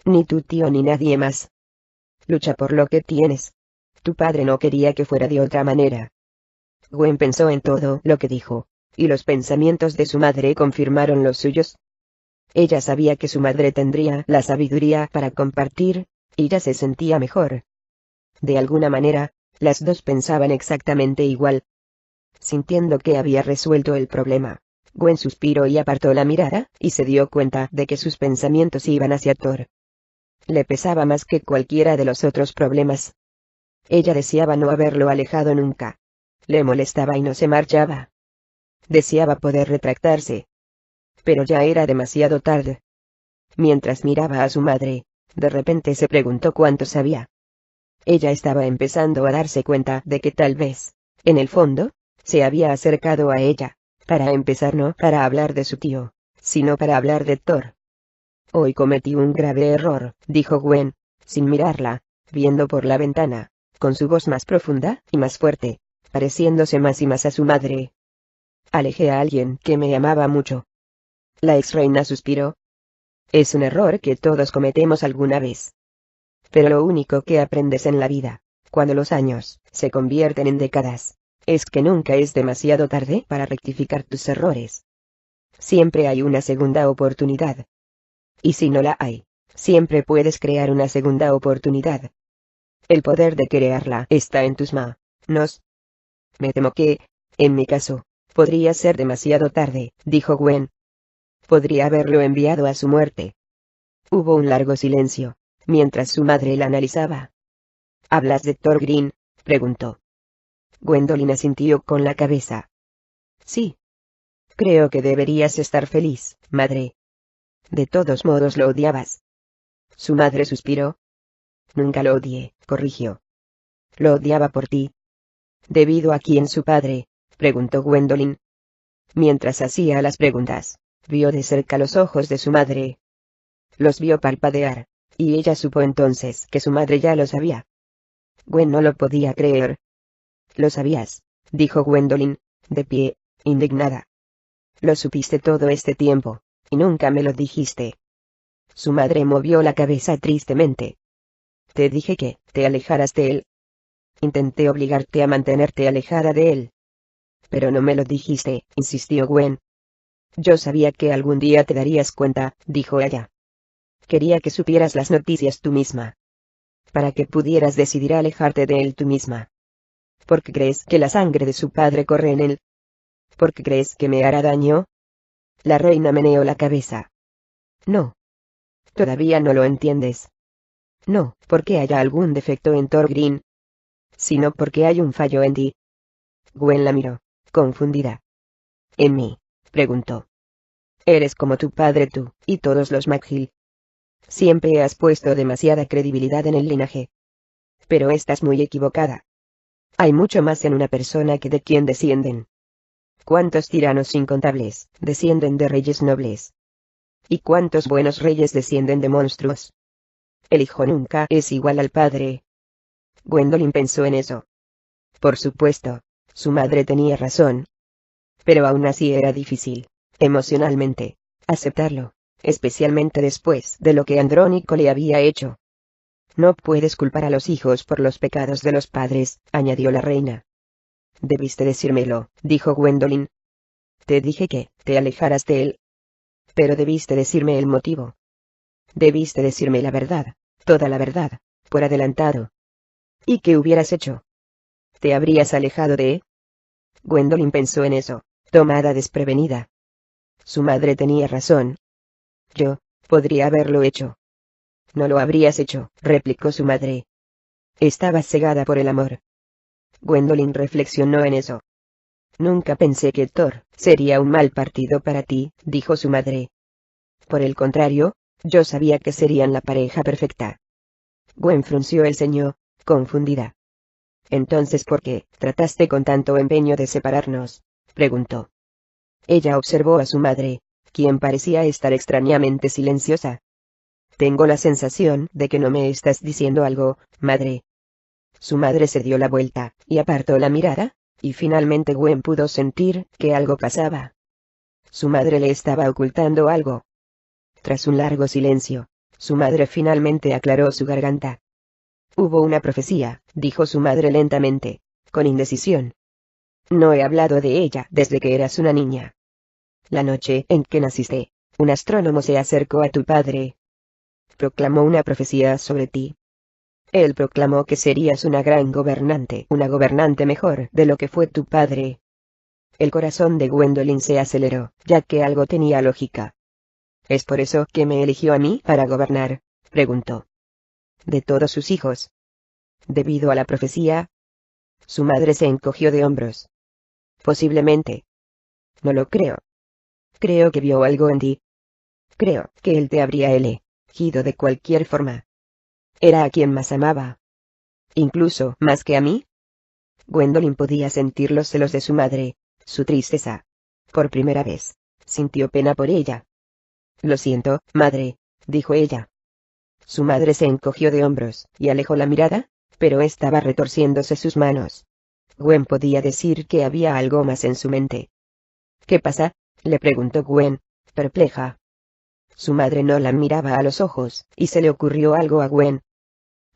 Ni tu tío ni nadie más. Lucha por lo que tienes. Tu padre no quería que fuera de otra manera. Gwen pensó en todo lo que dijo, y los pensamientos de su madre confirmaron los suyos. Ella sabía que su madre tendría la sabiduría para compartir, y ya se sentía mejor. De alguna manera, las dos pensaban exactamente igual. Sintiendo que había resuelto el problema, Gwen suspiró y apartó la mirada, y se dio cuenta de que sus pensamientos iban hacia Thor. Le pesaba más que cualquiera de los otros problemas. Ella deseaba no haberlo alejado nunca. Le molestaba y no se marchaba. Deseaba poder retractarse. Pero ya era demasiado tarde. Mientras miraba a su madre, de repente se preguntó cuánto sabía. Ella estaba empezando a darse cuenta de que tal vez, en el fondo, se había acercado a ella, para empezar no para hablar de su tío, sino para hablar de Thor. Hoy cometí un grave error, dijo Gwen, sin mirarla, viendo por la ventana, con su voz más profunda y más fuerte, pareciéndose más y más a su madre. Alejé a alguien que me amaba mucho. La ex reina suspiró. Es un error que todos cometemos alguna vez. Pero lo único que aprendes en la vida, cuando los años se convierten en décadas, es que nunca es demasiado tarde para rectificar tus errores. Siempre hay una segunda oportunidad. Y si no la hay, siempre puedes crear una segunda oportunidad. El poder de crearla está en tus manos. Me temo que, en mi caso, podría ser demasiado tarde, dijo Gwen. Podría haberlo enviado a su muerte. Hubo un largo silencio, mientras su madre la analizaba. ¿Hablas de Thor Green?, preguntó. Gwendolyn asintió con la cabeza. Sí. Creo que deberías estar feliz, madre. De todos modos lo odiabas. Su madre suspiró. Nunca lo odié, corrigió. Lo odiaba por ti. ¿Debido a quién su padre?, preguntó Gwendolyn. Mientras hacía las preguntas, vio de cerca los ojos de su madre. Los vio parpadear, y ella supo entonces que su madre ya lo sabía. Gwen no lo podía creer. Lo sabías, dijo Gwendolyn, de pie, indignada. Lo supiste todo este tiempo, y nunca me lo dijiste. Su madre movió la cabeza tristemente. Te dije que te alejaras de él. Intenté obligarte a mantenerte alejada de él. Pero no me lo dijiste, insistió Gwen. Yo sabía que algún día te darías cuenta, dijo ella. Quería que supieras las noticias tú misma. Para que pudieras decidir alejarte de él tú misma. ¿Por qué crees que la sangre de su padre corre en él? ¿Por qué crees que me hará daño? La reina meneó la cabeza. No. Todavía no lo entiendes. No, porque haya algún defecto en Thor Green, sino porque hay un fallo en ti. Gwen la miró, confundida. ¿En mí?, preguntó. Eres como tu padre tú, y todos los McGill. Siempre has puesto demasiada credibilidad en el linaje. Pero estás muy equivocada. Hay mucho más en una persona que de quien descienden. ¿Cuántos tiranos incontables descienden de reyes nobles? ¿Y cuántos buenos reyes descienden de monstruos? El hijo nunca es igual al padre. Gwendolyn pensó en eso. Por supuesto, su madre tenía razón. Pero aún así era difícil, emocionalmente, aceptarlo, especialmente después de lo que Andrónico le había hecho. No puedes culpar a los hijos por los pecados de los padres, añadió la reina. Debiste decírmelo, dijo Gwendolyn. Te dije que te alejaras de él. Pero debiste decirme el motivo. Debiste decirme la verdad, toda la verdad, por adelantado. ¿Y qué hubieras hecho? ¿Te habrías alejado de él? Gwendolyn pensó en eso, tomada desprevenida. Su madre tenía razón. Yo podría haberlo hecho. No lo habrías hecho, replicó su madre. Estabas cegada por el amor. Gwendolyn reflexionó en eso. Nunca pensé que Thor sería un mal partido para ti, dijo su madre. Por el contrario, yo sabía que serían la pareja perfecta. Gwen frunció el ceño, confundida. Entonces, ¿por qué trataste con tanto empeño de separarnos?, preguntó. Ella observó a su madre, quien parecía estar extrañamente silenciosa. Tengo la sensación de que no me estás diciendo algo, madre. Su madre se dio la vuelta, y apartó la mirada, y finalmente Gwen pudo sentir que algo pasaba. Su madre le estaba ocultando algo. Tras un largo silencio, su madre finalmente aclaró su garganta. Hubo una profecía, dijo su madre lentamente, con indecisión. No he hablado de ella desde que eras una niña. La noche en que naciste, un astrónomo se acercó a tu padre. Proclamó una profecía sobre ti. Él proclamó que serías una gran gobernante, una gobernante mejor de lo que fue tu padre. El corazón de Gwendolyn se aceleró, ya que algo tenía lógica. ¿Es por eso que me eligió a mí para gobernar?, preguntó. De todos sus hijos. ¿Debido a la profecía? Su madre se encogió de hombros. Posiblemente. No lo creo. Creo que vio algo en ti. Creo que él te habría elegido de cualquier forma. Era a quien más amaba. Incluso más que a mí. Gwendolyn podía sentir los celos de su madre, su tristeza. Por primera vez, sintió pena por ella. Lo siento, madre, dijo ella. Su madre se encogió de hombros, y alejó la mirada, pero estaba retorciéndose sus manos. Gwen podía decir que había algo más en su mente. ¿Qué pasa?, le preguntó Gwen, perpleja. Su madre no la miraba a los ojos, y se le ocurrió algo a Gwen.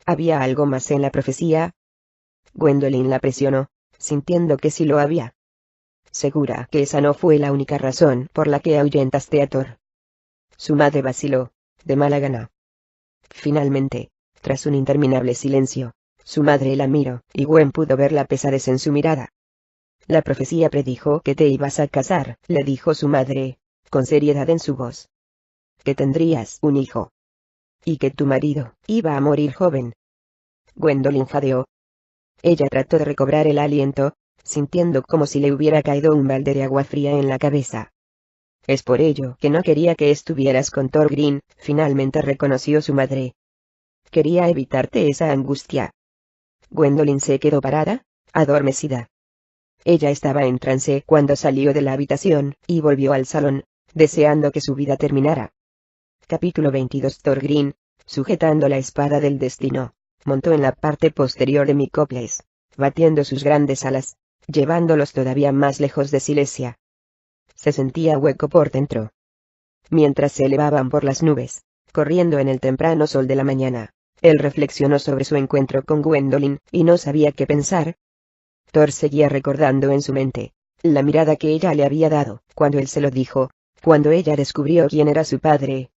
¿Había algo más en la profecía? Gwendolyn la presionó, sintiendo que sí lo había. ¿Segura que esa no fue la única razón por la que ahuyentaste a Thor? Su madre vaciló, de mala gana. Finalmente, tras un interminable silencio, su madre la miró, y Gwen pudo ver la pesadez en su mirada. La profecía predijo que te ibas a casar, le dijo su madre, con seriedad en su voz. Que tendrías un hijo. Y que tu marido iba a morir joven. Gwendolyn jadeó. Ella trató de recobrar el aliento, sintiendo como si le hubiera caído un balde de agua fría en la cabeza. Es por ello que no quería que estuvieras con Thor Green, finalmente reconoció su madre. Quería evitarte esa angustia. Gwendolyn se quedó parada, adormecida. Ella estaba en trance cuando salió de la habitación, y volvió al salón, deseando que su vida terminara. Capítulo 22. Thor Green, sujetando la espada del destino, montó en la parte posterior de Micoples, batiendo sus grandes alas, llevándolos todavía más lejos de Silesia. Se sentía hueco por dentro. Mientras se elevaban por las nubes, corriendo en el temprano sol de la mañana, él reflexionó sobre su encuentro con Gwendolyn, y no sabía qué pensar. Thor seguía recordando en su mente la mirada que ella le había dado, cuando él se lo dijo, cuando ella descubrió quién era su padre.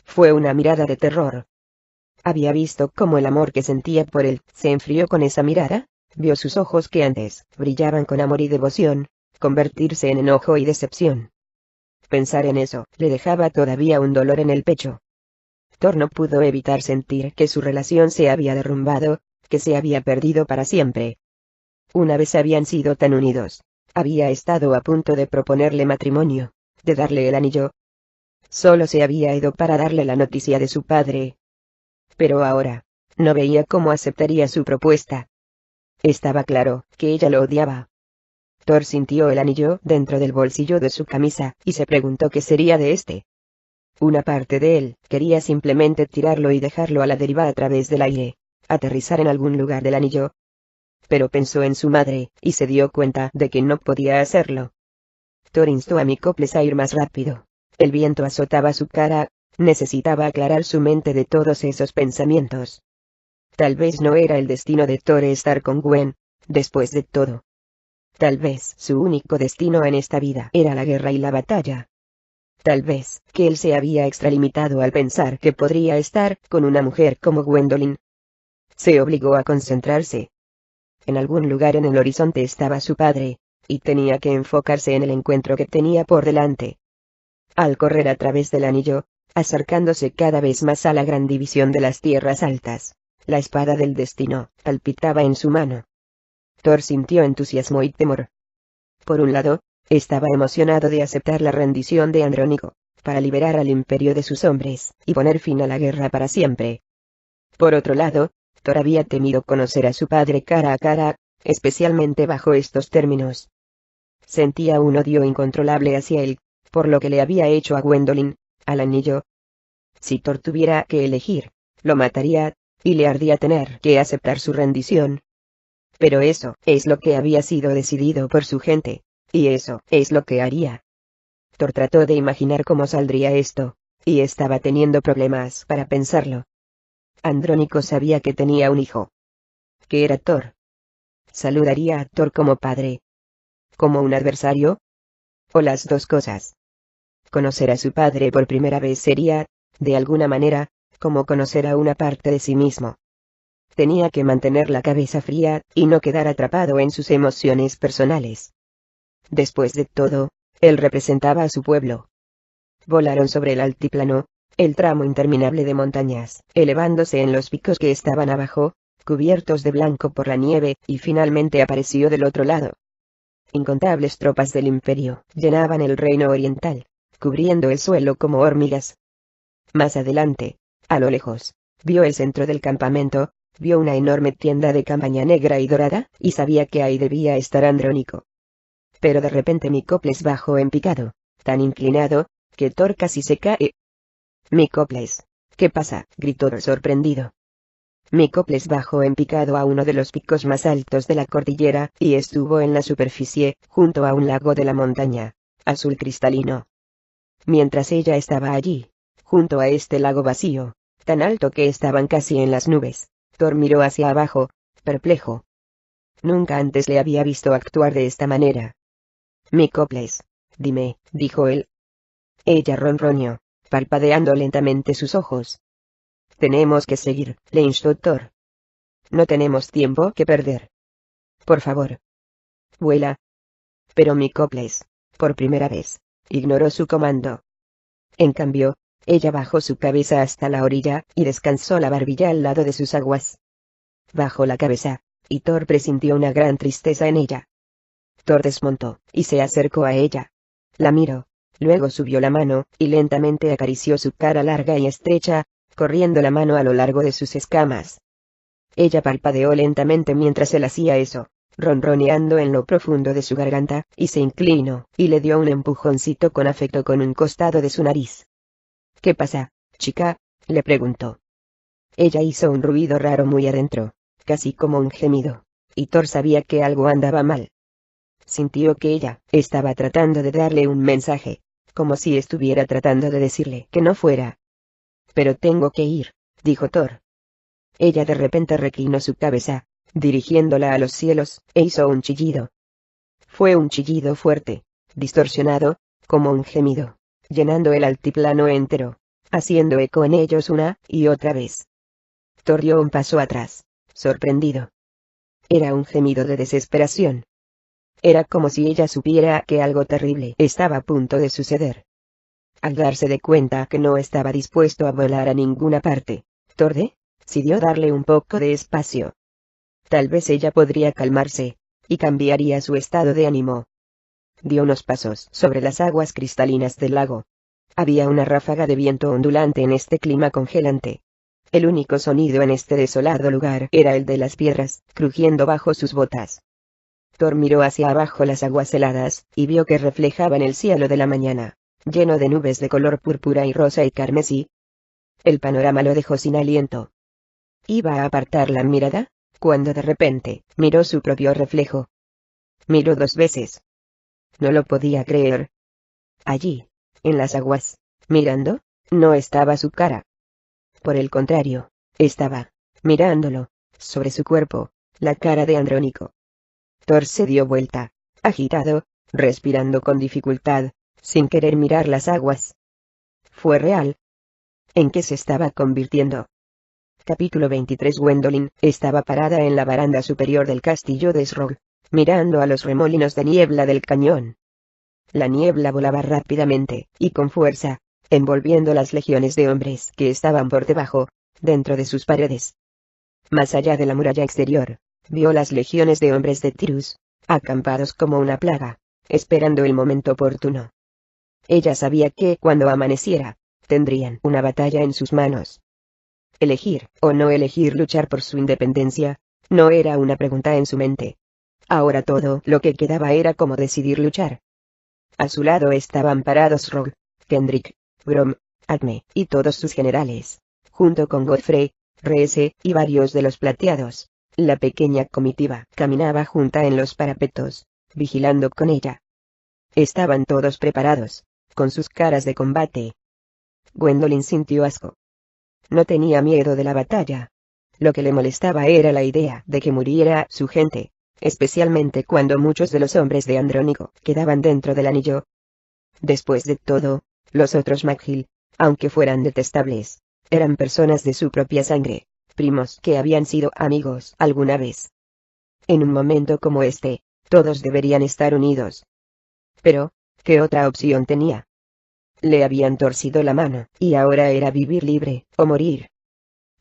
Fue una mirada de terror. Había visto cómo el amor que sentía por él se enfrió con esa mirada, vio sus ojos que antes brillaban con amor y devoción, convertirse en enojo y decepción. Pensar en eso le dejaba todavía un dolor en el pecho. Thor no pudo evitar sentir que su relación se había derrumbado, que se había perdido para siempre. Una vez habían sido tan unidos. Había estado a punto de proponerle matrimonio, de darle el anillo. Solo se había ido para darle la noticia de su padre. Pero ahora, no veía cómo aceptaría su propuesta. Estaba claro que ella lo odiaba. Thor sintió el anillo dentro del bolsillo de su camisa, y se preguntó qué sería de este. Una parte de él quería simplemente tirarlo y dejarlo a la deriva a través del aire, aterrizar en algún lugar del anillo. Pero pensó en su madre, y se dio cuenta de que no podía hacerlo. Thor instó a Micoples a ir más rápido. El viento azotaba su cara, necesitaba aclarar su mente de todos esos pensamientos. Tal vez no era el destino de Thor estar con Gwen, después de todo. Tal vez su único destino en esta vida era la guerra y la batalla. Tal vez que él se había extralimitado al pensar que podría estar con una mujer como Gwendolyn. Se obligó a concentrarse. En algún lugar en el horizonte estaba su padre, y tenía que enfocarse en el encuentro que tenía por delante. Al correr a través del anillo, acercándose cada vez más a la gran división de las tierras altas, la espada del destino palpitaba en su mano. Thor sintió entusiasmo y temor. Por un lado, estaba emocionado de aceptar la rendición de Andrónico, para liberar al imperio de sus hombres, y poner fin a la guerra para siempre. Por otro lado, Thor había temido conocer a su padre cara a cara, especialmente bajo estos términos. Sentía un odio incontrolable hacia él, por lo que le había hecho a Gwendolyn, al anillo. Si Thor tuviera que elegir, lo mataría, y le ardía tener que aceptar su rendición. Pero eso es lo que había sido decidido por su gente, y eso es lo que haría. Thor trató de imaginar cómo saldría esto, y estaba teniendo problemas para pensarlo. Andrónico sabía que tenía un hijo. ¿Qué era Thor? ¿Saludaría a Thor como padre? ¿Como un adversario? ¿O las dos cosas? Conocer a su padre por primera vez sería, de alguna manera, como conocer a una parte de sí mismo. Tenía que mantener la cabeza fría, y no quedar atrapado en sus emociones personales. Después de todo, él representaba a su pueblo. Volaron sobre el altiplano, el tramo interminable de montañas, elevándose en los picos que estaban abajo, cubiertos de blanco por la nieve, y finalmente apareció del otro lado. Incontables tropas del imperio llenaban el reino oriental, cubriendo el suelo como hormigas. Más adelante, a lo lejos, vio el centro del campamento, vio una enorme tienda de campaña negra y dorada, y sabía que ahí debía estar Andrónico. Pero de repente Micoples bajó en picado, tan inclinado, que Thor casi se cae. Micoples, ¿qué pasa?, gritó Thor sorprendido. Micoples bajó en picado a uno de los picos más altos de la cordillera, y estuvo en la superficie, junto a un lago de la montaña, azul cristalino. Mientras ella estaba allí, junto a este lago vacío, tan alto que estaban casi en las nubes, Thor miró hacia abajo, perplejo. Nunca antes le había visto actuar de esta manera. Micoples, dime, dijo él. Ella ronroneó, parpadeando lentamente sus ojos. Tenemos que seguir, le instó Thor. No tenemos tiempo que perder. Por favor. Vuela. Pero Micoples, por primera vez, ignoró su comando. En cambio, ella bajó su cabeza hasta la orilla, y descansó la barbilla al lado de sus aguas. Bajó la cabeza, y Thor presintió una gran tristeza en ella. Thor desmontó, y se acercó a ella. La miró, luego subió la mano, y lentamente acarició su cara larga y estrecha, corriendo la mano a lo largo de sus escamas. Ella parpadeó lentamente mientras él hacía eso, ronroneando en lo profundo de su garganta, y se inclinó, y le dio un empujoncito con afecto con un costado de su nariz. ¿Qué pasa, chica?, le preguntó. Ella hizo un ruido raro muy adentro, casi como un gemido, y Thor sabía que algo andaba mal. Sintió que ella estaba tratando de darle un mensaje, como si estuviera tratando de decirle que no fuera. Pero tengo que ir, dijo Thor. Ella de repente reclinó su cabeza, dirigiéndola a los cielos, e hizo un chillido. Fue un chillido fuerte, distorsionado, como un gemido, llenando el altiplano entero, haciendo eco en ellos una y otra vez. Thor dio un paso atrás, sorprendido. Era un gemido de desesperación. Era como si ella supiera que algo terrible estaba a punto de suceder. Al darse de cuenta que no estaba dispuesto a volar a ninguna parte, Thor decidió darle un poco de espacio. Tal vez ella podría calmarse, y cambiaría su estado de ánimo. Dio unos pasos sobre las aguas cristalinas del lago. Había una ráfaga de viento ondulante en este clima congelante. El único sonido en este desolado lugar era el de las piedras, crujiendo bajo sus botas. Thor miró hacia abajo las aguas heladas, y vio que reflejaban el cielo de la mañana, lleno de nubes de color púrpura y rosa y carmesí. El panorama lo dejó sin aliento. Iba a apartar la mirada, cuando de repente, miró su propio reflejo. Miró 2 veces. No lo podía creer. Allí, en las aguas, mirando, no estaba su cara. Por el contrario, estaba, mirándolo, sobre su cuerpo, la cara de Andrónico. Thor se dio vuelta, agitado, respirando con dificultad, sin querer mirar las aguas. Fue real. ¿En qué se estaba convirtiendo? Capítulo 23. Gwendolyn estaba parada en la baranda superior del castillo de Srog, mirando a los remolinos de niebla del cañón. La niebla volaba rápidamente, y con fuerza, envolviendo las legiones de hombres que estaban por debajo, dentro de sus paredes. Más allá de la muralla exterior, vio las legiones de hombres de Tyrus, acampados como una plaga, esperando el momento oportuno. Ella sabía que cuando amaneciera, tendrían una batalla en sus manos. Elegir, o no elegir luchar por su independencia, no era una pregunta en su mente. Ahora todo lo que quedaba era cómo decidir luchar. A su lado estaban parados Rog, Kendrick, Grom, Acme, y todos sus generales, junto con Godfrey, Reese, y varios de los plateados. La pequeña comitiva caminaba junta en los parapetos, vigilando con ella. Estaban todos preparados, con sus caras de combate. Gwendolyn sintió asco. No tenía miedo de la batalla. Lo que le molestaba era la idea de que muriera su gente, especialmente cuando muchos de los hombres de Andrónico quedaban dentro del anillo. Después de todo, los otros McGill, aunque fueran detestables, eran personas de su propia sangre, primos que habían sido amigos alguna vez. En un momento como este, todos deberían estar unidos. Pero, ¿qué otra opción tenía? Le habían torcido la mano, y ahora era vivir libre, o morir.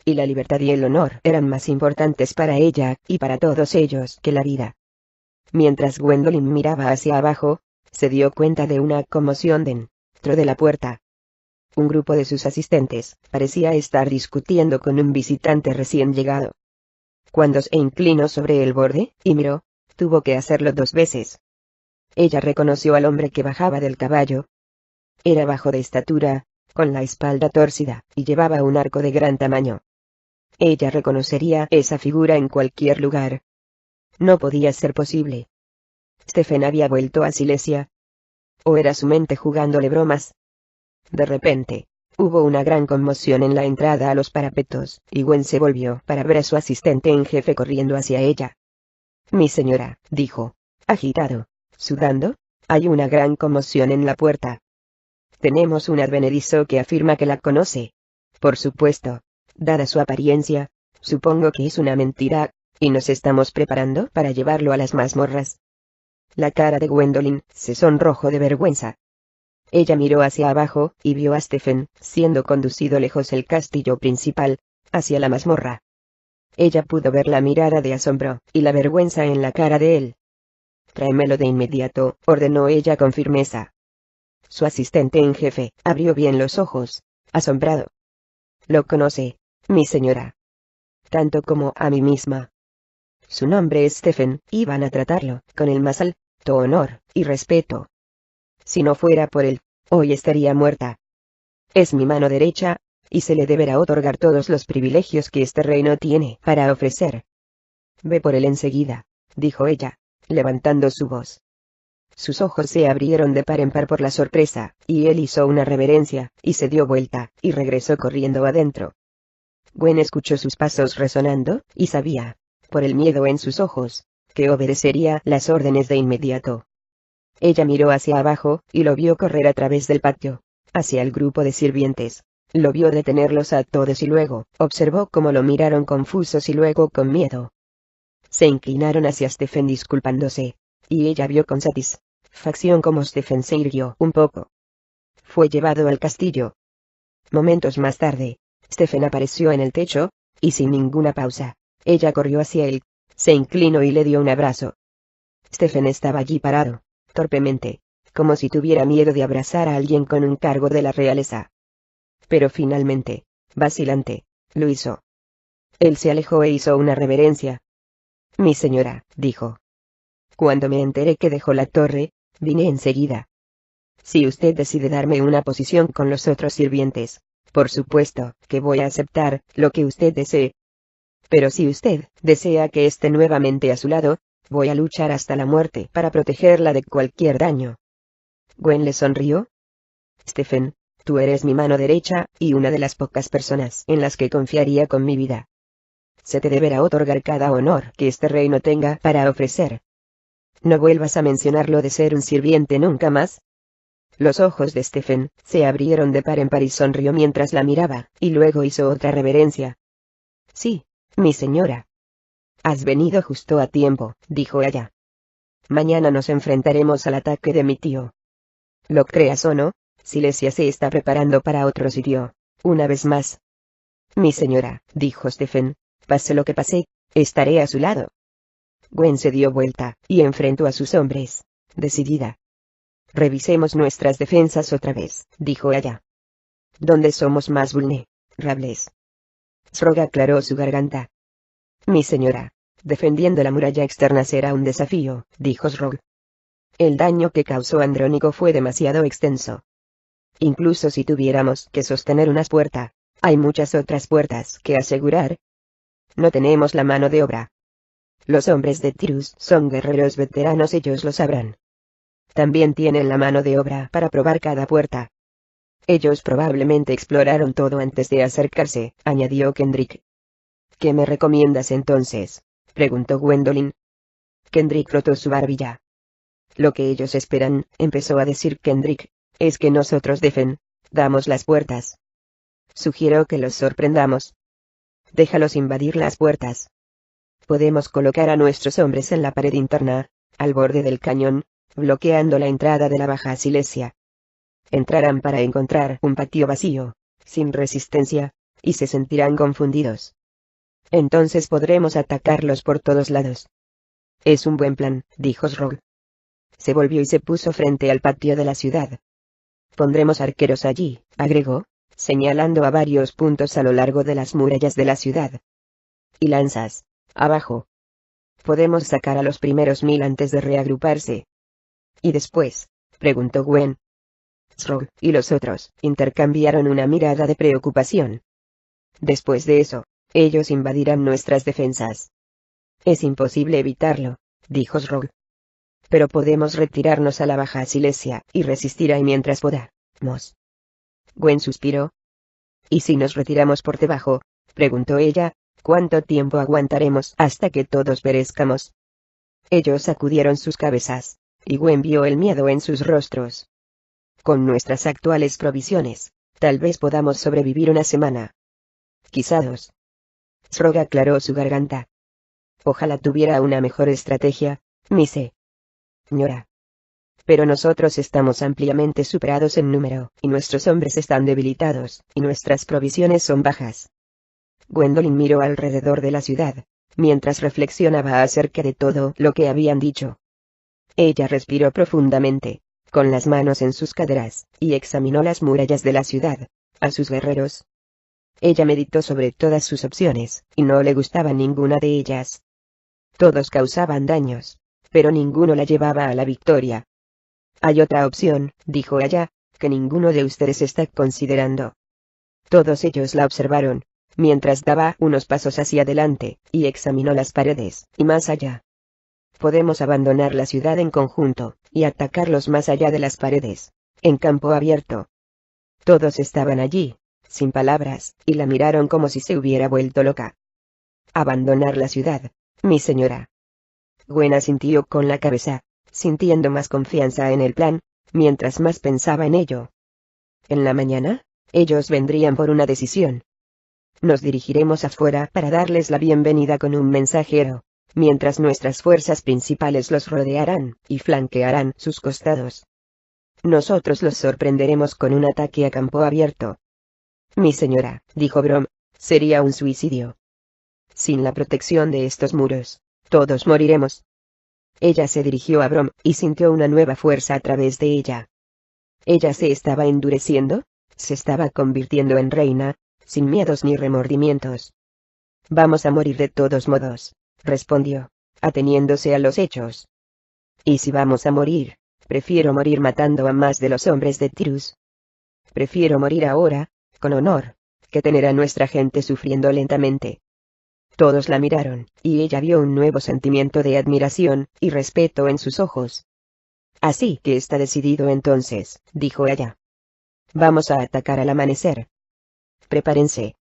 Y la libertad y el honor eran más importantes para ella, y para todos ellos, que la vida. Mientras Gwendolyn miraba hacia abajo, se dio cuenta de una conmoción dentro de la puerta. Un grupo de sus asistentes parecía estar discutiendo con un visitante recién llegado. Cuando se inclinó sobre el borde, y miró, tuvo que hacerlo 2 veces. Ella reconoció al hombre que bajaba del caballo. Era bajo de estatura, con la espalda torcida, y llevaba un arco de gran tamaño. Ella reconocería esa figura en cualquier lugar. No podía ser posible. Stephen había vuelto a Silesia. ¿O era su mente jugándole bromas? De repente, hubo una gran conmoción en la entrada a los parapetos, y Gwen se volvió para ver a su asistente en jefe corriendo hacia ella. Mi señora, dijo, agitado, sudando, hay una gran conmoción en la puerta. Tenemos un advenedizo que afirma que la conoce. Por supuesto, dada su apariencia, supongo que es una mentira, y nos estamos preparando para llevarlo a las mazmorras. La cara de Gwendolyn se sonrojó de vergüenza. Ella miró hacia abajo, y vio a Stephen, siendo conducido lejos del castillo principal, hacia la mazmorra. Ella pudo ver la mirada de asombro, y la vergüenza en la cara de él. Tráemelo de inmediato, ordenó ella con firmeza. Su asistente en jefe abrió bien los ojos, asombrado. Lo conoce, mi señora. Tanto como a mí misma. Su nombre es Stephen, y van a tratarlo con el más alto honor y respeto. Si no fuera por él, hoy estaría muerta. Es mi mano derecha, y se le deberá otorgar todos los privilegios que este reino tiene para ofrecer. Ve por él enseguida, dijo ella, levantando su voz. Sus ojos se abrieron de par en par por la sorpresa, y él hizo una reverencia, y se dio vuelta, y regresó corriendo adentro. Gwen escuchó sus pasos resonando, y sabía, por el miedo en sus ojos, que obedecería las órdenes de inmediato. Ella miró hacia abajo, y lo vio correr a través del patio, hacia el grupo de sirvientes. Lo vio detenerlos a todos y luego, observó cómo lo miraron confusos y luego con miedo. Se inclinaron hacia Stephen disculpándose, y ella vio con satisfacción cómo Stephen se irguió un poco. Fue llevado al castillo. Momentos más tarde, Stephen apareció en el techo, y sin ninguna pausa, ella corrió hacia él, se inclinó y le dio un abrazo. Stephen estaba allí parado, torpemente, como si tuviera miedo de abrazar a alguien con un cargo de la realeza. Pero finalmente, vacilante, lo hizo. Él se alejó e hizo una reverencia. Mi señora, dijo. Cuando me enteré que dejó la torre, vine enseguida. Si usted decide darme una posición con los otros sirvientes, por supuesto que voy a aceptar lo que usted desee. Pero si usted desea que esté nuevamente a su lado, voy a luchar hasta la muerte para protegerla de cualquier daño. Gwen le sonrió. Stephen, tú eres mi mano derecha, y una de las pocas personas en las que confiaría con mi vida. Se te deberá otorgar cada honor que este reino tenga para ofrecer. No vuelvas a mencionar lo de ser un sirviente nunca más. Los ojos de Stephen se abrieron de par en par y sonrió mientras la miraba, y luego hizo otra reverencia. Sí, mi señora. Has venido justo a tiempo, dijo ella. Mañana nos enfrentaremos al ataque de mi tío. Lo creas o no, Silesia se está preparando para otro sitio, una vez más. Mi señora, dijo Stephen, pase lo que pase, estaré a su lado. Gwen se dio vuelta, y enfrentó a sus hombres, decidida. Revisemos nuestras defensas otra vez, dijo ella. ¿Dónde somos más vulnerables? Srog aclaró su garganta. Mi señora, defendiendo la muralla externa será un desafío, dijo Srog. El daño que causó Andrónico fue demasiado extenso. Incluso si tuviéramos que sostener una puerta, hay muchas otras puertas que asegurar. No tenemos la mano de obra. Los hombres de Tirus son guerreros veteranos, ellos lo sabrán. También tienen la mano de obra para probar cada puerta. Ellos probablemente exploraron todo antes de acercarse, añadió Kendrick. ¿Qué me recomiendas entonces?, preguntó Gwendolyn. Kendrick frotó su barbilla. Lo que ellos esperan, empezó a decir Kendrick, es que nosotros damos las puertas. Sugiero que los sorprendamos. Déjalos invadir las puertas. Podemos colocar a nuestros hombres en la pared interna, al borde del cañón, bloqueando la entrada de la Baja Silesia. Entrarán para encontrar un patio vacío, sin resistencia, y se sentirán confundidos. Entonces podremos atacarlos por todos lados. Es un buen plan, dijo Srog. Se volvió y se puso frente al patio de la ciudad. Pondremos arqueros allí, agregó, señalando a varios puntos a lo largo de las murallas de la ciudad. Y lanzas, abajo. Podemos sacar a los primeros 1000 antes de reagruparse. ¿Y después?, preguntó Gwen. Srog y los otros intercambiaron una mirada de preocupación. Después de eso, ellos invadirán nuestras defensas. Es imposible evitarlo, dijo Srog. Pero podemos retirarnos a la Baja Silesia y resistir ahí mientras podamos. Gwen suspiró. ¿Y si nos retiramos por debajo?, preguntó ella, ¿cuánto tiempo aguantaremos hasta que todos perezcamos? Ellos sacudieron sus cabezas, y Gwen vio el miedo en sus rostros. Con nuestras actuales provisiones, tal vez podamos sobrevivir una semana. Quizá 2. Srog aclaró su garganta. Ojalá tuviera una mejor estrategia, mi señora. Pero nosotros estamos ampliamente superados en número, y nuestros hombres están debilitados, y nuestras provisiones son bajas. Gwendolyn miró alrededor de la ciudad, mientras reflexionaba acerca de todo lo que habían dicho. Ella respiró profundamente, con las manos en sus caderas, y examinó las murallas de la ciudad, a sus guerreros. Ella meditó sobre todas sus opciones, y no le gustaba ninguna de ellas. Todos causaban daños, pero ninguno la llevaba a la victoria. Hay otra opción, dijo ella, que ninguno de ustedes está considerando. Todos ellos la observaron, mientras daba unos pasos hacia adelante, y examinó las paredes, y más allá. Podemos abandonar la ciudad en conjunto, y atacarlos más allá de las paredes, en campo abierto. Todos estaban allí, sin palabras, y la miraron como si se hubiera vuelto loca. Abandonar la ciudad, mi señora. Gwen asintió con la cabeza, sintiendo más confianza en el plan, mientras más pensaba en ello. En la mañana, ellos vendrían por una decisión. Nos dirigiremos afuera para darles la bienvenida con un mensajero, mientras nuestras fuerzas principales los rodearán y flanquearán sus costados. Nosotros los sorprenderemos con un ataque a campo abierto. Mi señora, dijo Brom, sería un suicidio. Sin la protección de estos muros, todos moriremos. Ella se dirigió a Brom, y sintió una nueva fuerza a través de ella. Ella se estaba endureciendo, se estaba convirtiendo en reina, sin miedos ni remordimientos. Vamos a morir de todos modos, respondió, ateniéndose a los hechos. Y si vamos a morir, prefiero morir matando a más de los hombres de Tirus. Prefiero morir ahora, con honor, que tener a nuestra gente sufriendo lentamente. Todos la miraron, y ella vio un nuevo sentimiento de admiración y respeto en sus ojos. Así que está decidido entonces, dijo ella. Vamos a atacar al amanecer. Prepárense.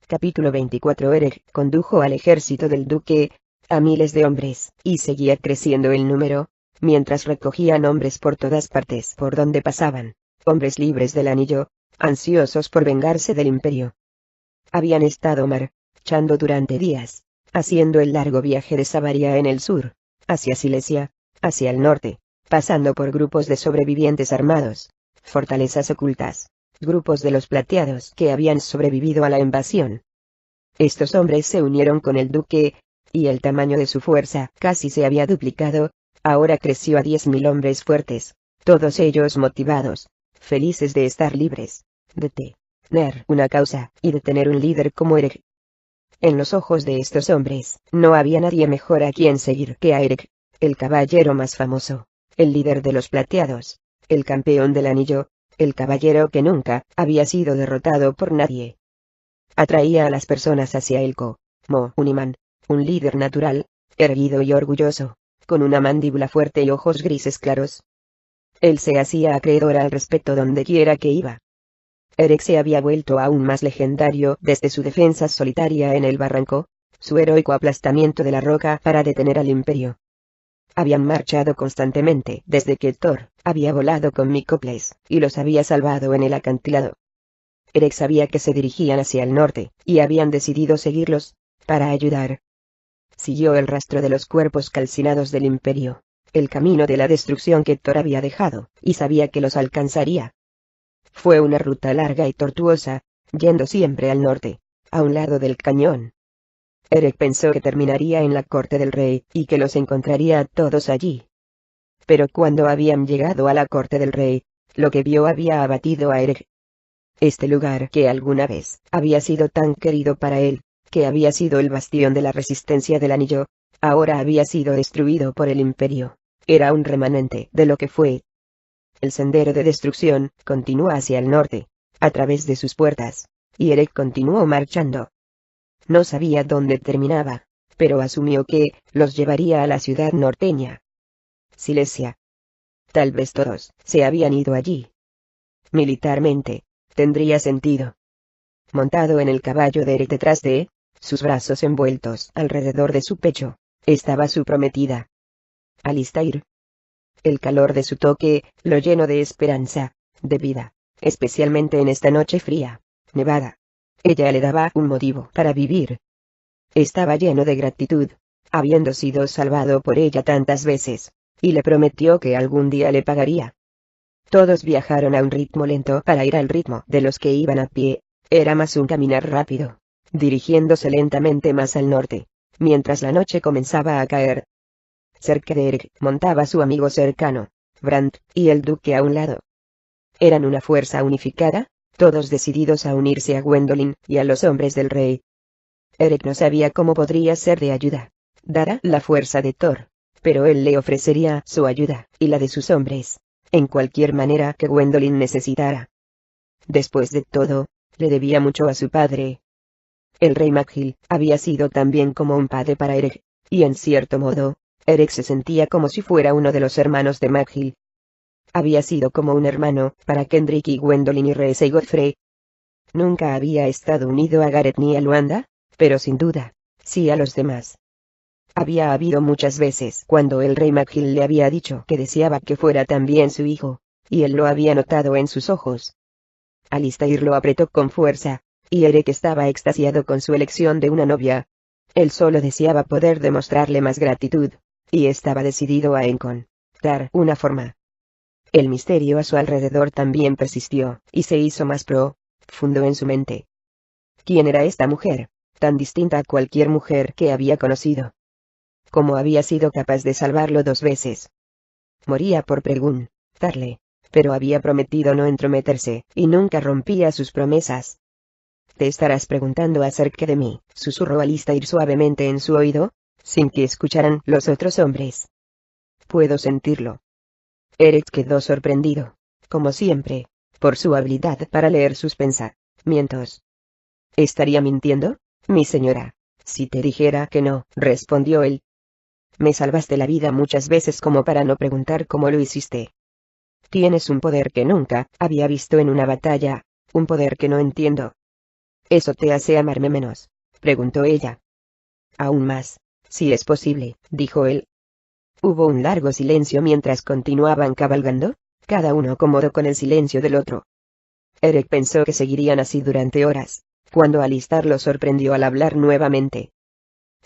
Capítulo 24. Erek condujo al ejército del duque, a miles de hombres, y seguía creciendo el número, mientras recogían hombres por todas partes por donde pasaban, hombres libres del anillo, ansiosos por vengarse del imperio. Habían estado marchando durante días, haciendo el largo viaje de Savaria en el sur, hacia Silesia, hacia el norte, pasando por grupos de sobrevivientes armados, fortalezas ocultas, grupos de los plateados que habían sobrevivido a la invasión. Estos hombres se unieron con el duque, y el tamaño de su fuerza casi se había duplicado, ahora creció a 10.000 hombres fuertes, todos ellos motivados, felices de estar libres, de tener una causa, y de tener un líder como Erek. En los ojos de estos hombres, no había nadie mejor a quien seguir que a Erek, el caballero más famoso, el líder de los plateados, el campeón del anillo, el caballero que nunca había sido derrotado por nadie. Atraía a las personas hacia él como un imán, un líder natural, erguido y orgulloso, con una mandíbula fuerte y ojos grises claros. Él se hacía acreedor al respeto donde quiera que iba. Eric se había vuelto aún más legendario desde su defensa solitaria en el barranco, su heroico aplastamiento de la roca para detener al imperio. Habían marchado constantemente desde que Thor había volado con Micoples y los había salvado en el acantilado. Eric sabía que se dirigían hacia el norte, y habían decidido seguirlos, para ayudar. Siguió el rastro de los cuerpos calcinados del imperio, el camino de la destrucción que Thor había dejado, y sabía que los alcanzaría. Fue una ruta larga y tortuosa, yendo siempre al norte, a un lado del cañón. Eric pensó que terminaría en la corte del rey, y que los encontraría a todos allí. Pero cuando habían llegado a la corte del rey, lo que vio había abatido a Eric. Este lugar que alguna vez había sido tan querido para él, que había sido el bastión de la resistencia del anillo, ahora había sido destruido por el imperio. Era un remanente de lo que fue. El sendero de destrucción continúa hacia el norte, a través de sus puertas, y Eric continuó marchando. No sabía dónde terminaba, pero asumió que los llevaría a la ciudad norteña. Silesia. Tal vez todos se habían ido allí. Militarmente, tendría sentido. Montado en el caballo de Eric detrás de, sus brazos envueltos alrededor de su pecho, estaba su prometida. Alistair. El calor de su toque lo llenó de esperanza, de vida, especialmente en esta noche fría, nevada. Ella le daba un motivo para vivir. Estaba lleno de gratitud, habiendo sido salvado por ella tantas veces, y le prometió que algún día le pagaría. Todos viajaron a un ritmo lento para ir al ritmo de los que iban a pie, era más un caminar rápido, dirigiéndose lentamente más al norte, mientras la noche comenzaba a caer. Cerca de Eric montaba su amigo cercano, Brandt, y el duque a un lado. Eran una fuerza unificada, todos decididos a unirse a Gwendolyn y a los hombres del rey. Eric no sabía cómo podría ser de ayuda, dada la fuerza de Thor, pero él le ofrecería su ayuda, y la de sus hombres, en cualquier manera que Gwendolyn necesitara. Después de todo, le debía mucho a su padre. El rey Maghil había sido también como un padre para Eric, y en cierto modo, Eric se sentía como si fuera uno de los hermanos de Maghil. Había sido como un hermano para Kendrick y Gwendolyn y Rhys y Godfrey. Nunca había estado unido a Gareth ni a Luanda, pero sin duda, sí a los demás. Había habido muchas veces cuando el rey Maghil le había dicho que deseaba que fuera también su hijo, y él lo había notado en sus ojos. Alistair lo apretó con fuerza, y Eric estaba extasiado con su elección de una novia. Él solo deseaba poder demostrarle más gratitud, y estaba decidido a encontrar una forma. El misterio a su alrededor también persistió, y se hizo más profundo en su mente. ¿Quién era esta mujer, tan distinta a cualquier mujer que había conocido? ¿Cómo había sido capaz de salvarlo 2 veces? Moría por preguntarle, pero había prometido no entrometerse, y nunca rompía sus promesas. «Te estarás preguntando acerca de mí», susurró Alistair suavemente en su oído, sin que escucharan los otros hombres. «Puedo sentirlo». Eric quedó sorprendido, como siempre, por su habilidad para leer sus pensamientos. «¿Estaría mintiendo, mi señora, si te dijera que no?», respondió él. «Me salvaste la vida muchas veces como para no preguntar cómo lo hiciste. Tienes un poder que nunca había visto en una batalla, un poder que no entiendo». «¿Eso te hace amarme menos?», preguntó ella. «Aún más, si es posible», dijo él. Hubo un largo silencio mientras continuaban cabalgando, cada uno cómodo con el silencio del otro. Eric pensó que seguirían así durante horas, cuando Alistair lo sorprendió al hablar nuevamente.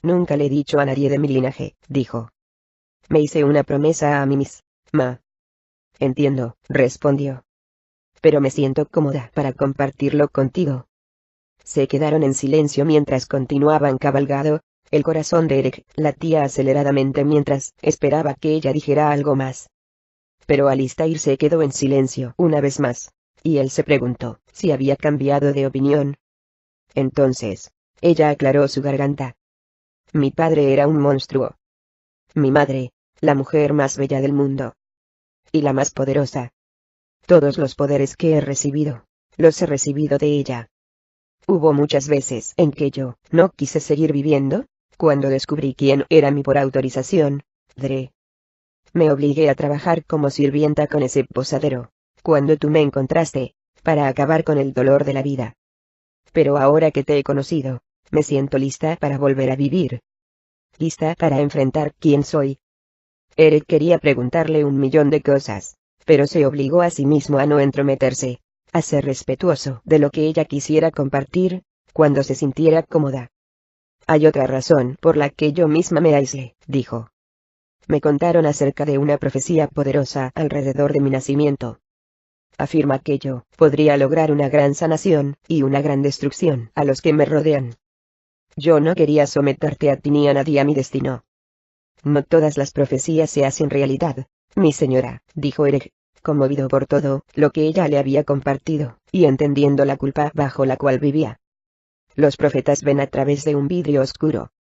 «Nunca le he dicho a nadie de mi linaje», dijo. «Me hice una promesa a mí misma». «Entiendo», respondió. «Pero me siento cómoda para compartirlo contigo». Se quedaron en silencio mientras continuaban cabalgando. El corazón de Eric latía aceleradamente mientras esperaba que ella dijera algo más. Pero Alistair se quedó en silencio una vez más, y él se preguntó si había cambiado de opinión. Entonces, ella aclaró su garganta. «Mi padre era un monstruo. Mi madre, la mujer más bella del mundo. Y la más poderosa. Todos los poderes que he recibido, los he recibido de ella. Hubo muchas veces en que yo no quise seguir viviendo, cuando descubrí quién era mi por autorización, Dre. Me obligué a trabajar como sirvienta con ese posadero, cuando tú me encontraste, para acabar con el dolor de la vida. Pero ahora que te he conocido, me siento lista para volver a vivir. Lista para enfrentar quién soy. Eric quería preguntarle 1.000.000 de cosas, pero se obligó a sí mismo a no entrometerse, a ser respetuoso de lo que ella quisiera compartir, cuando se sintiera cómoda. Hay otra razón por la que yo misma me aislé, dijo. Me contaron acerca de una profecía poderosa alrededor de mi nacimiento. Afirma que yo podría lograr una gran sanación y una gran destrucción a los que me rodean. Yo no quería someterte a ti ni a nadie a mi destino. No todas las profecías se hacen realidad, mi señora, dijo Eric, conmovido por todo lo que ella le había compartido, y entendiendo la culpa bajo la cual vivía. Los profetas ven a través de un vidrio oscuro.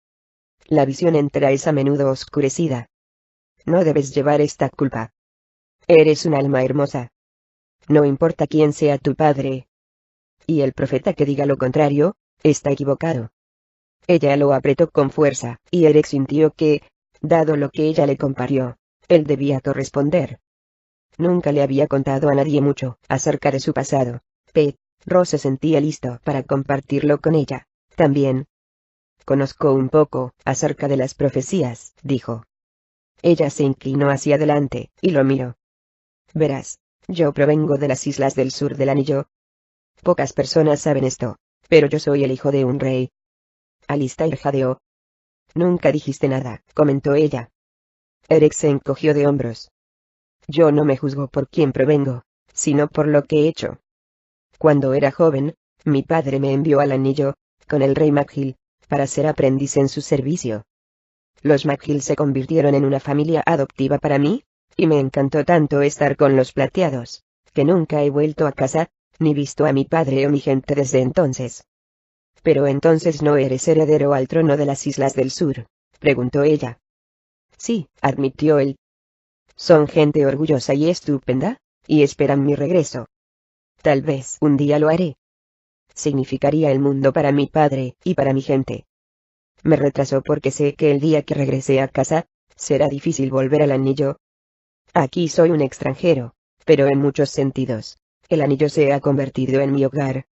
La visión entera es a menudo oscurecida. No debes llevar esta culpa. Eres un alma hermosa. No importa quién sea tu padre. Y el profeta que diga lo contrario, está equivocado. Ella lo apretó con fuerza, y Eric sintió que, dado lo que ella le compartió, él debía corresponder. Nunca le había contado a nadie mucho acerca de su pasado, pero se sentía listo para compartirlo con ella, también. Conozco un poco acerca de las profecías, dijo. Ella se inclinó hacia adelante, y lo miró. Verás, yo provengo de las islas del sur del anillo. Pocas personas saben esto, pero yo soy el hijo de un rey. Alistair jadeó. Nunca dijiste nada, comentó ella. Eric se encogió de hombros. Yo no me juzgo por quién provengo, sino por lo que he hecho. Cuando era joven, mi padre me envió al anillo, con el rey McGill, para ser aprendiz en su servicio. Los McGill se convirtieron en una familia adoptiva para mí, y me encantó tanto estar con los plateados, que nunca he vuelto a casa, ni visto a mi padre o mi gente desde entonces. Pero entonces no eres heredero al trono de las Islas del Sur, preguntó ella. Sí, admitió él. Son gente orgullosa y estupenda, y esperan mi regreso. Tal vez un día lo haré. Significaría el mundo para mi padre y para mi gente. Me retrasó porque sé que el día que regrese a casa, será difícil volver al anillo. Aquí soy un extranjero, pero en muchos sentidos, el anillo se ha convertido en mi hogar.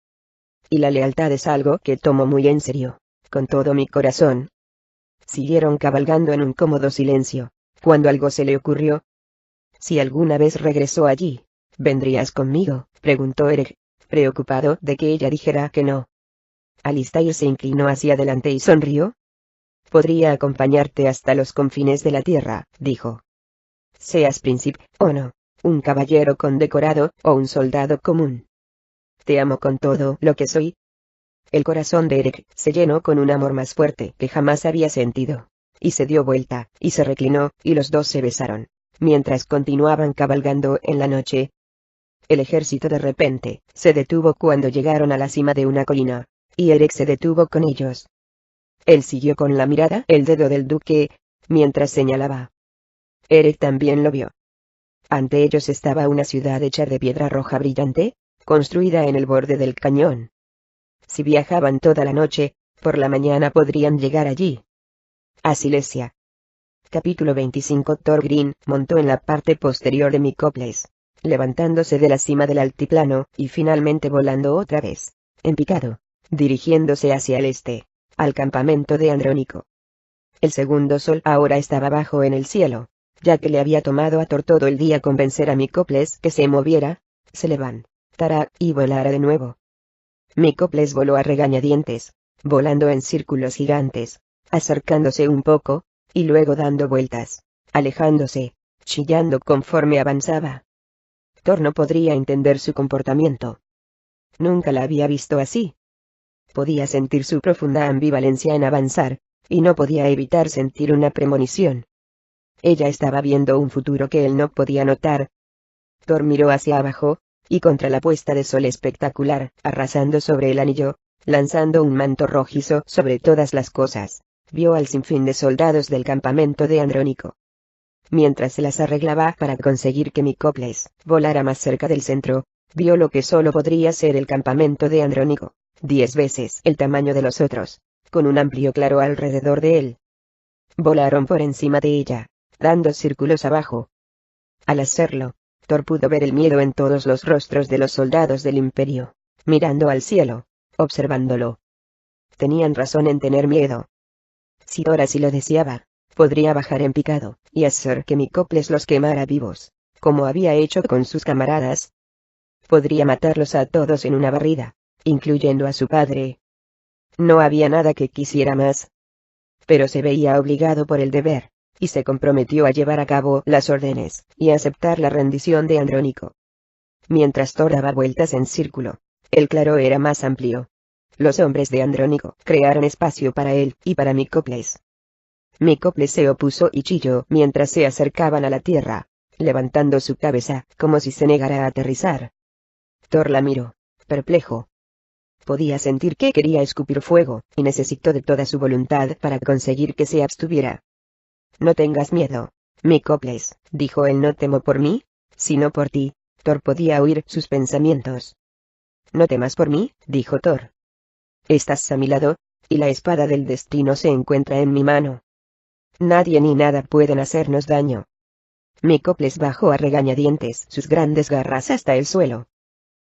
Y la lealtad es algo que tomo muy en serio, con todo mi corazón. Siguieron cabalgando en un cómodo silencio, cuando algo se le ocurrió. Si alguna vez regresó allí, ¿vendrías conmigo?, preguntó Eric, preocupado de que ella dijera que no. Alistair se inclinó hacia adelante y sonrió. Podría acompañarte hasta los confines de la tierra, dijo. Seas príncipe o no, un caballero condecorado o un soldado común. Te amo con todo lo que soy. El corazón de Eric se llenó con un amor más fuerte que jamás había sentido, y se dio vuelta, y se reclinó, y los dos se besaron, mientras continuaban cabalgando en la noche. El ejército de repente se detuvo cuando llegaron a la cima de una colina, y Eric se detuvo con ellos. Él siguió con la mirada el dedo del duque, mientras señalaba. Eric también lo vio. Ante ellos estaba una ciudad hecha de piedra roja brillante, construida en el borde del cañón. Si viajaban toda la noche, por la mañana podrían llegar allí. A Silesia. Capítulo 25. Thorgrim montó en la parte posterior de Micoples, levantándose de la cima del altiplano, y finalmente volando otra vez, en picado, dirigiéndose hacia el este, al campamento de Andrónico. El segundo sol ahora estaba bajo en el cielo, ya que le había tomado a Thor todo el día convencer a Micoples que se moviera, se levantara y volara de nuevo. Micoples voló a regañadientes, volando en círculos gigantes, acercándose un poco, y luego dando vueltas, alejándose, chillando conforme avanzaba. Thor no podría entender su comportamiento. Nunca la había visto así. Podía sentir su profunda ambivalencia en avanzar, y no podía evitar sentir una premonición. Ella estaba viendo un futuro que él no podía notar. Thor miró hacia abajo, y contra la puesta de sol espectacular, arrasando sobre el anillo, lanzando un manto rojizo sobre todas las cosas, vio al sinfín de soldados del campamento de Andrónico. Mientras se las arreglaba para conseguir que Micoples volara más cerca del centro, vio lo que solo podría ser el campamento de Andrónico, 10 veces el tamaño de los otros, con un amplio claro alrededor de él. Volaron por encima de ella, dando círculos abajo. Al hacerlo, Thor pudo ver el miedo en todos los rostros de los soldados del Imperio, mirando al cielo, observándolo. Tenían razón en tener miedo. Si Thor así lo deseaba, podría bajar en picado, y hacer que Micoples los quemara vivos, como había hecho con sus camaradas. Podría matarlos a todos en una barrida, incluyendo a su padre. No había nada que quisiera más. Pero se veía obligado por el deber, y se comprometió a llevar a cabo las órdenes, y aceptar la rendición de Andrónico. Mientras Thor daba vueltas en círculo, el claro era más amplio. Los hombres de Andrónico crearon espacio para él y para Micoples. Micoples se opuso y chilló mientras se acercaban a la tierra, levantando su cabeza como si se negara a aterrizar. Thor la miró, perplejo. Podía sentir que quería escupir fuego, y necesitó de toda su voluntad para conseguir que se abstuviera. No tengas miedo, Micoples, dijo él. No temo por mí, sino por ti. Thor podía oír sus pensamientos. No temas por mí, dijo Thor. Estás a mi lado, y la espada del destino se encuentra en mi mano. Nadie ni nada pueden hacernos daño. Micoples bajó a regañadientes sus grandes garras hasta el suelo.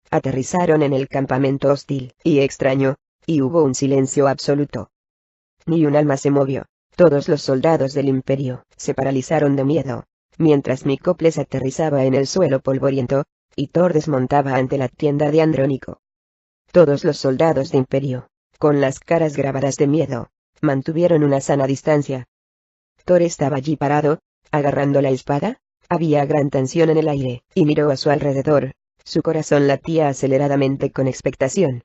Aterrizaron en el campamento hostil y extraño, y hubo un silencio absoluto. Ni un alma se movió. Todos los soldados del Imperio se paralizaron de miedo, mientras Micoples aterrizaba en el suelo polvoriento, y Thor desmontaba ante la tienda de Andrónico. Todos los soldados de Imperio, con las caras grabadas de miedo, mantuvieron una sana distancia. Thor estaba allí parado, agarrando la espada. Había gran tensión en el aire, y miró a su alrededor. Su corazón latía aceleradamente con expectación.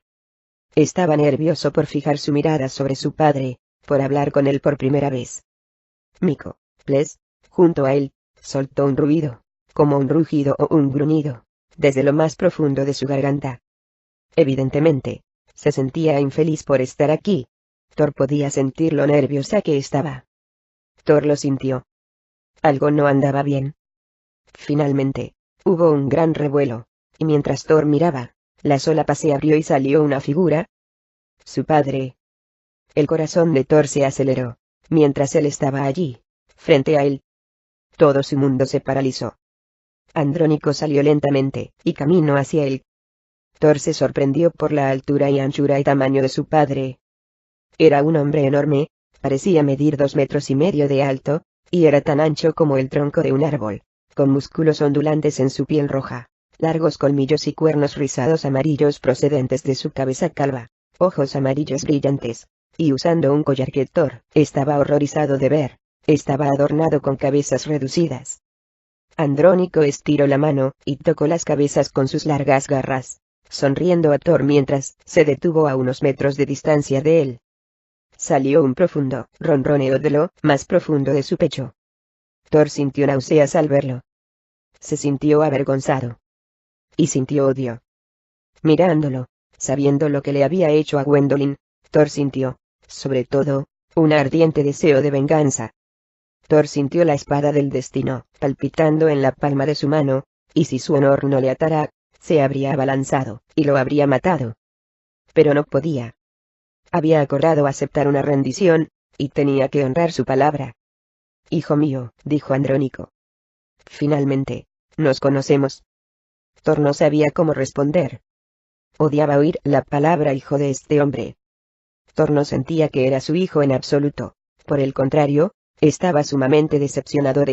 Estaba nervioso por fijar su mirada sobre su padre, por hablar con él por primera vez. Micoples, junto a él, soltó un ruido, como un rugido o un gruñido, desde lo más profundo de su garganta. Evidentemente, se sentía infeliz por estar aquí. Thor podía sentir lo nerviosa que estaba. Thor lo sintió. Algo no andaba bien. Finalmente, hubo un gran revuelo, y mientras Thor miraba, la solapa se abrió y salió una figura. Su padre. El corazón de Thor se aceleró, mientras él estaba allí, frente a él. Todo su mundo se paralizó. Andrónico salió lentamente, y caminó hacia él. Thor se sorprendió por la altura y anchura y tamaño de su padre. Era un hombre enorme, parecía medir 2,5 metros de alto, y era tan ancho como el tronco de un árbol, con músculos ondulantes en su piel roja, largos colmillos y cuernos rizados amarillos procedentes de su cabeza calva, ojos amarillos brillantes, y usando un collar que Thor estaba horrorizado de ver. Estaba adornado con cabezas reducidas. Andrónico estiró la mano, y tocó las cabezas con sus largas garras, sonriendo a Thor mientras se detuvo a unos metros de distancia de él. Salió un profundo ronroneo de lo más profundo de su pecho. Thor sintió náuseas al verlo. Se sintió avergonzado. Y sintió odio. Mirándolo, sabiendo lo que le había hecho a Gwendolyn, Thor sintió, sobre todo, un ardiente deseo de venganza. Thor sintió la espada del destino, palpitando en la palma de su mano, y si su honor no le atara, se habría abalanzado, y lo habría matado. Pero no podía. Había acordado aceptar una rendición, y tenía que honrar su palabra. Hijo mío, dijo Andrónico. Finalmente, nos conocemos. Thor no sabía cómo responder. Odiaba oír la palabra hijo de este hombre. Thor no sentía que era su hijo en absoluto. Por el contrario, estaba sumamente decepcionado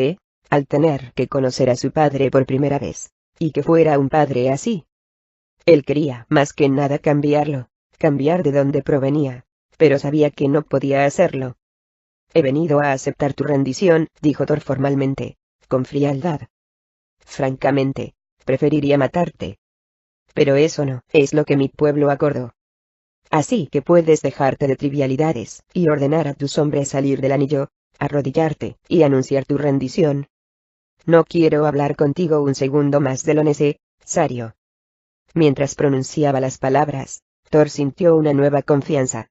al tener que conocer a su padre por primera vez, y que fuera un padre así. Él quería más que nada cambiarlo, cambiar de donde provenía, pero sabía que no podía hacerlo. He venido a aceptar tu rendición, dijo Thor formalmente, con frialdad. Francamente, preferiría matarte. Pero eso no es lo que mi pueblo acordó. Así que puedes dejarte de trivialidades, y ordenar a tus hombres salir del anillo, arrodillarte, y anunciar tu rendición. No quiero hablar contigo un segundo más de lo necesario. Mientras pronunciaba las palabras, Thor sintió una nueva confianza.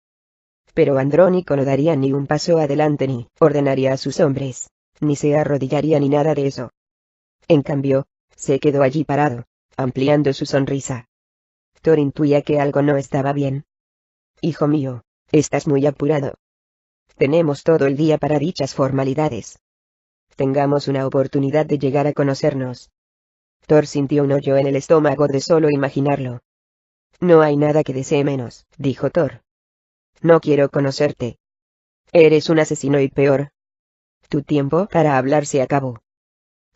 Pero Andrónico no daría ni un paso adelante ni ordenaría a sus hombres ni se arrodillaría ni nada de eso. En cambio, se quedó allí parado, ampliando su sonrisa. Thor intuía que algo no estaba bien. Hijo mío, estás muy apurado. Tenemos todo el día para dichas formalidades. Tengamos una oportunidad de llegar a conocernos. Thor sintió un hoyo en el estómago de solo imaginarlo. No hay nada que desee menos, dijo Thor. No quiero conocerte. Eres un asesino y peor. Tu tiempo para hablar se acabó.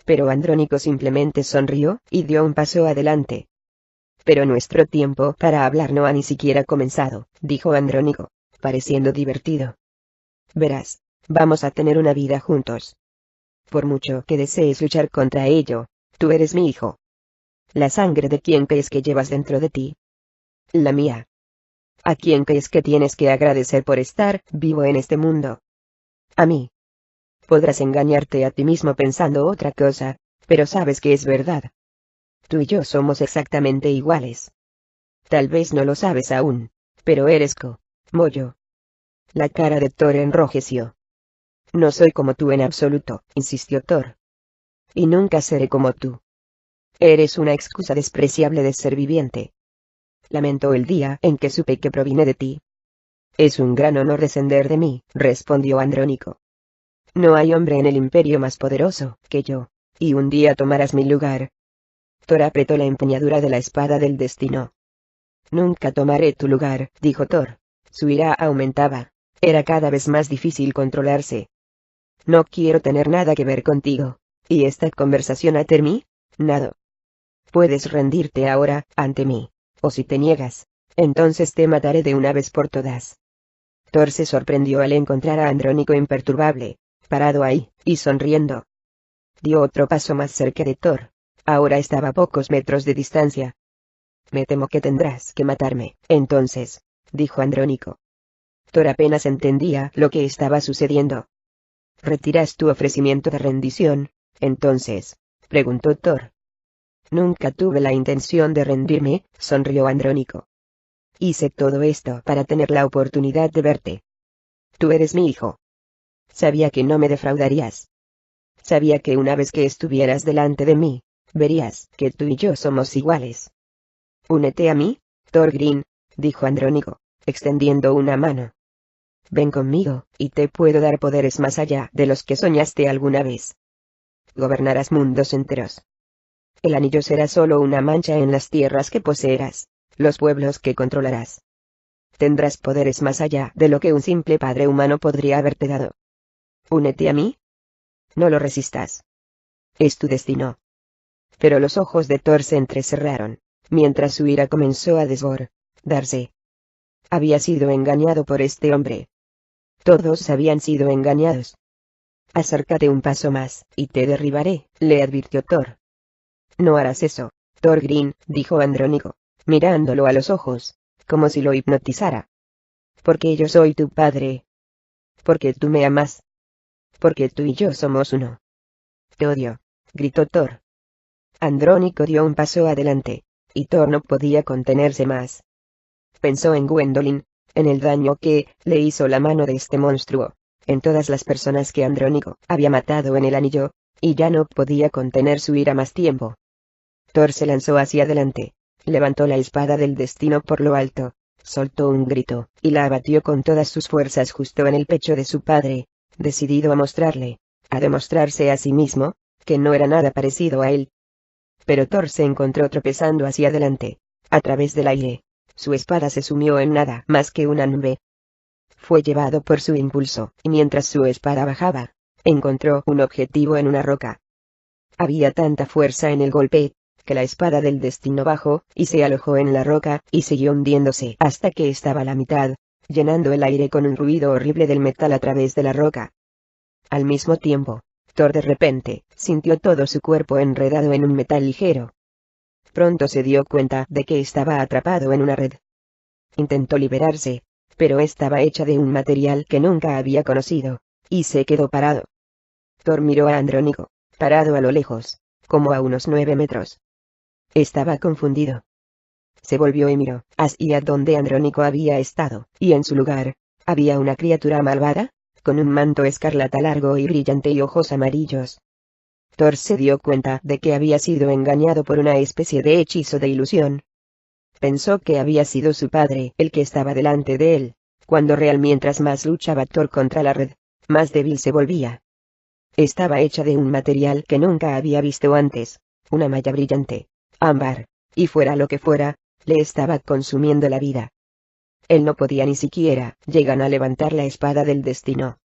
Pero Andrónico simplemente sonrió y dio un paso adelante. Pero nuestro tiempo para hablar no ha ni siquiera comenzado, dijo Andrónico, pareciendo divertido. Verás, vamos a tener una vida juntos. Por mucho que desees luchar contra ello, tú eres mi hijo. ¿La sangre de quién crees que llevas dentro de ti? La mía. ¿A quién crees que tienes que agradecer por estar vivo en este mundo? A mí. Podrás engañarte a ti mismo pensando otra cosa, pero sabes que es verdad. Tú y yo somos exactamente iguales. Tal vez no lo sabes aún, pero eres como yo. La cara de Thor enrojeció. No soy como tú en absoluto, insistió Thor. Y nunca seré como tú. Eres una excusa despreciable de ser viviente. Lamento el día en que supe que provine de ti. Es un gran honor descender de mí, respondió Andrónico. No hay hombre en el imperio más poderoso que yo, y un día tomarás mi lugar. Thor apretó la empuñadura de la espada del destino. Nunca tomaré tu lugar, dijo Thor. Su ira aumentaba. Era cada vez más difícil controlarse. No quiero tener nada que ver contigo. ¿Y esta conversación ha terminado? Puedes rendirte ahora, ante mí. O si te niegas, entonces te mataré de una vez por todas. Thor se sorprendió al encontrar a Andrónico imperturbable, parado ahí, y sonriendo. Dio otro paso más cerca de Thor. Ahora estaba a pocos metros de distancia. Me temo que tendrás que matarme, entonces, dijo Andrónico. Thor apenas entendía lo que estaba sucediendo. ¿Retiras tu ofrecimiento de rendición, entonces?, preguntó Thor. Nunca tuve la intención de rendirme, sonrió Andrónico. Hice todo esto para tener la oportunidad de verte. Tú eres mi hijo. Sabía que no me defraudarías. Sabía que una vez que estuvieras delante de mí, verías que tú y yo somos iguales. Únete a mí, Thorgrim, dijo Andrónico, extendiendo una mano. Ven conmigo, y te puedo dar poderes más allá de los que soñaste alguna vez. Gobernarás mundos enteros. El anillo será solo una mancha en las tierras que poseerás, los pueblos que controlarás. Tendrás poderes más allá de lo que un simple padre humano podría haberte dado. ¿Únete a mí? No lo resistas. Es tu destino. Pero los ojos de Thor se entrecerraron, mientras su ira comenzó a desbordarse. Había sido engañado por este hombre. Todos habían sido engañados. Acércate un paso más, y te derribaré, le advirtió Thor. No harás eso, Thorgrim, dijo Andrónico, mirándolo a los ojos, como si lo hipnotizara. Porque yo soy tu padre. Porque tú me amas. Porque tú y yo somos uno. Te odio, gritó Thor. Andrónico dio un paso adelante, y Thor no podía contenerse más. Pensó en Gwendolyn, en el daño que le hizo la mano de este monstruo, en todas las personas que Andrónico había matado en el anillo, y ya no podía contener su ira más tiempo. Thor se lanzó hacia adelante, levantó la espada del destino por lo alto, soltó un grito, y la abatió con todas sus fuerzas justo en el pecho de su padre, decidido a demostrarse a sí mismo, que no era nada parecido a él. Pero Thor se encontró tropezando hacia adelante, a través del aire. Su espada se sumió en nada más que una nube. Fue llevado por su impulso, y mientras su espada bajaba, encontró un objetivo en una roca. Había tanta fuerza en el golpe, que la espada del destino bajó, y se alojó en la roca, y siguió hundiéndose hasta que estaba a la mitad, llenando el aire con un ruido horrible del metal a través de la roca. Al mismo tiempo, Thor de repente, sintió todo su cuerpo enredado en un metal ligero. Pronto se dio cuenta de que estaba atrapado en una red. Intentó liberarse, pero estaba hecha de un material que nunca había conocido, y se quedó parado. Thor miró a Andrónico, parado a lo lejos, como a unos 9 metros. Estaba confundido. Se volvió y miró hacia donde Andrónico había estado, y en su lugar, había una criatura malvada, con un manto escarlata largo y brillante y ojos amarillos. Thor se dio cuenta de que había sido engañado por una especie de hechizo de ilusión. Pensó que había sido su padre el que estaba delante de él, cuando mientras más luchaba Thor contra la red, más débil se volvía. Estaba hecha de un material que nunca había visto antes, una malla brillante, ámbar, y fuera lo que fuera, le estaba consumiendo la vida. Él no podía ni siquiera llegar a levantar la espada del destino.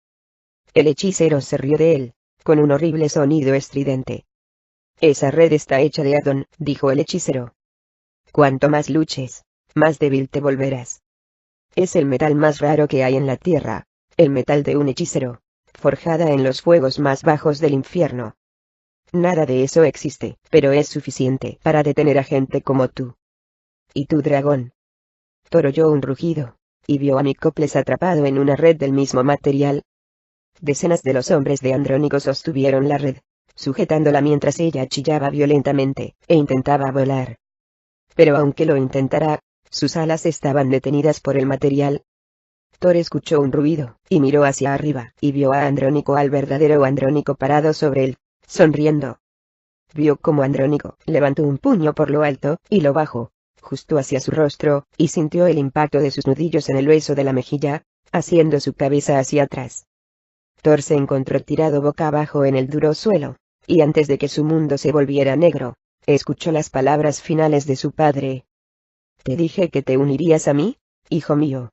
El hechicero se rió de él, con un horrible sonido estridente. Esa red está hecha de Adon, dijo el hechicero. Cuanto más luches, más débil te volverás. Es el metal más raro que hay en la tierra, el metal de un hechicero, forjada en los fuegos más bajos del infierno. Nada de eso existe, pero es suficiente para detener a gente como tú. ¿Y tú, dragón? Thor oyó un rugido, y vio a Nicoples atrapado en una red del mismo material. Decenas de los hombres de Andrónico sostuvieron la red, sujetándola mientras ella chillaba violentamente, e intentaba volar. Pero aunque lo intentara, sus alas estaban detenidas por el material. Thor escuchó un ruido, y miró hacia arriba, y vio a Andrónico, al verdadero Andrónico, parado sobre él, sonriendo. Vio cómo Andrónico levantó un puño por lo alto, y lo bajó, justo hacia su rostro, y sintió el impacto de sus nudillos en el hueso de la mejilla, haciendo su cabeza hacia atrás. Thor se encontró tirado boca abajo en el duro suelo, y antes de que su mundo se volviera negro, escuchó las palabras finales de su padre. «¿Te dije que te unirías a mí, hijo mío?».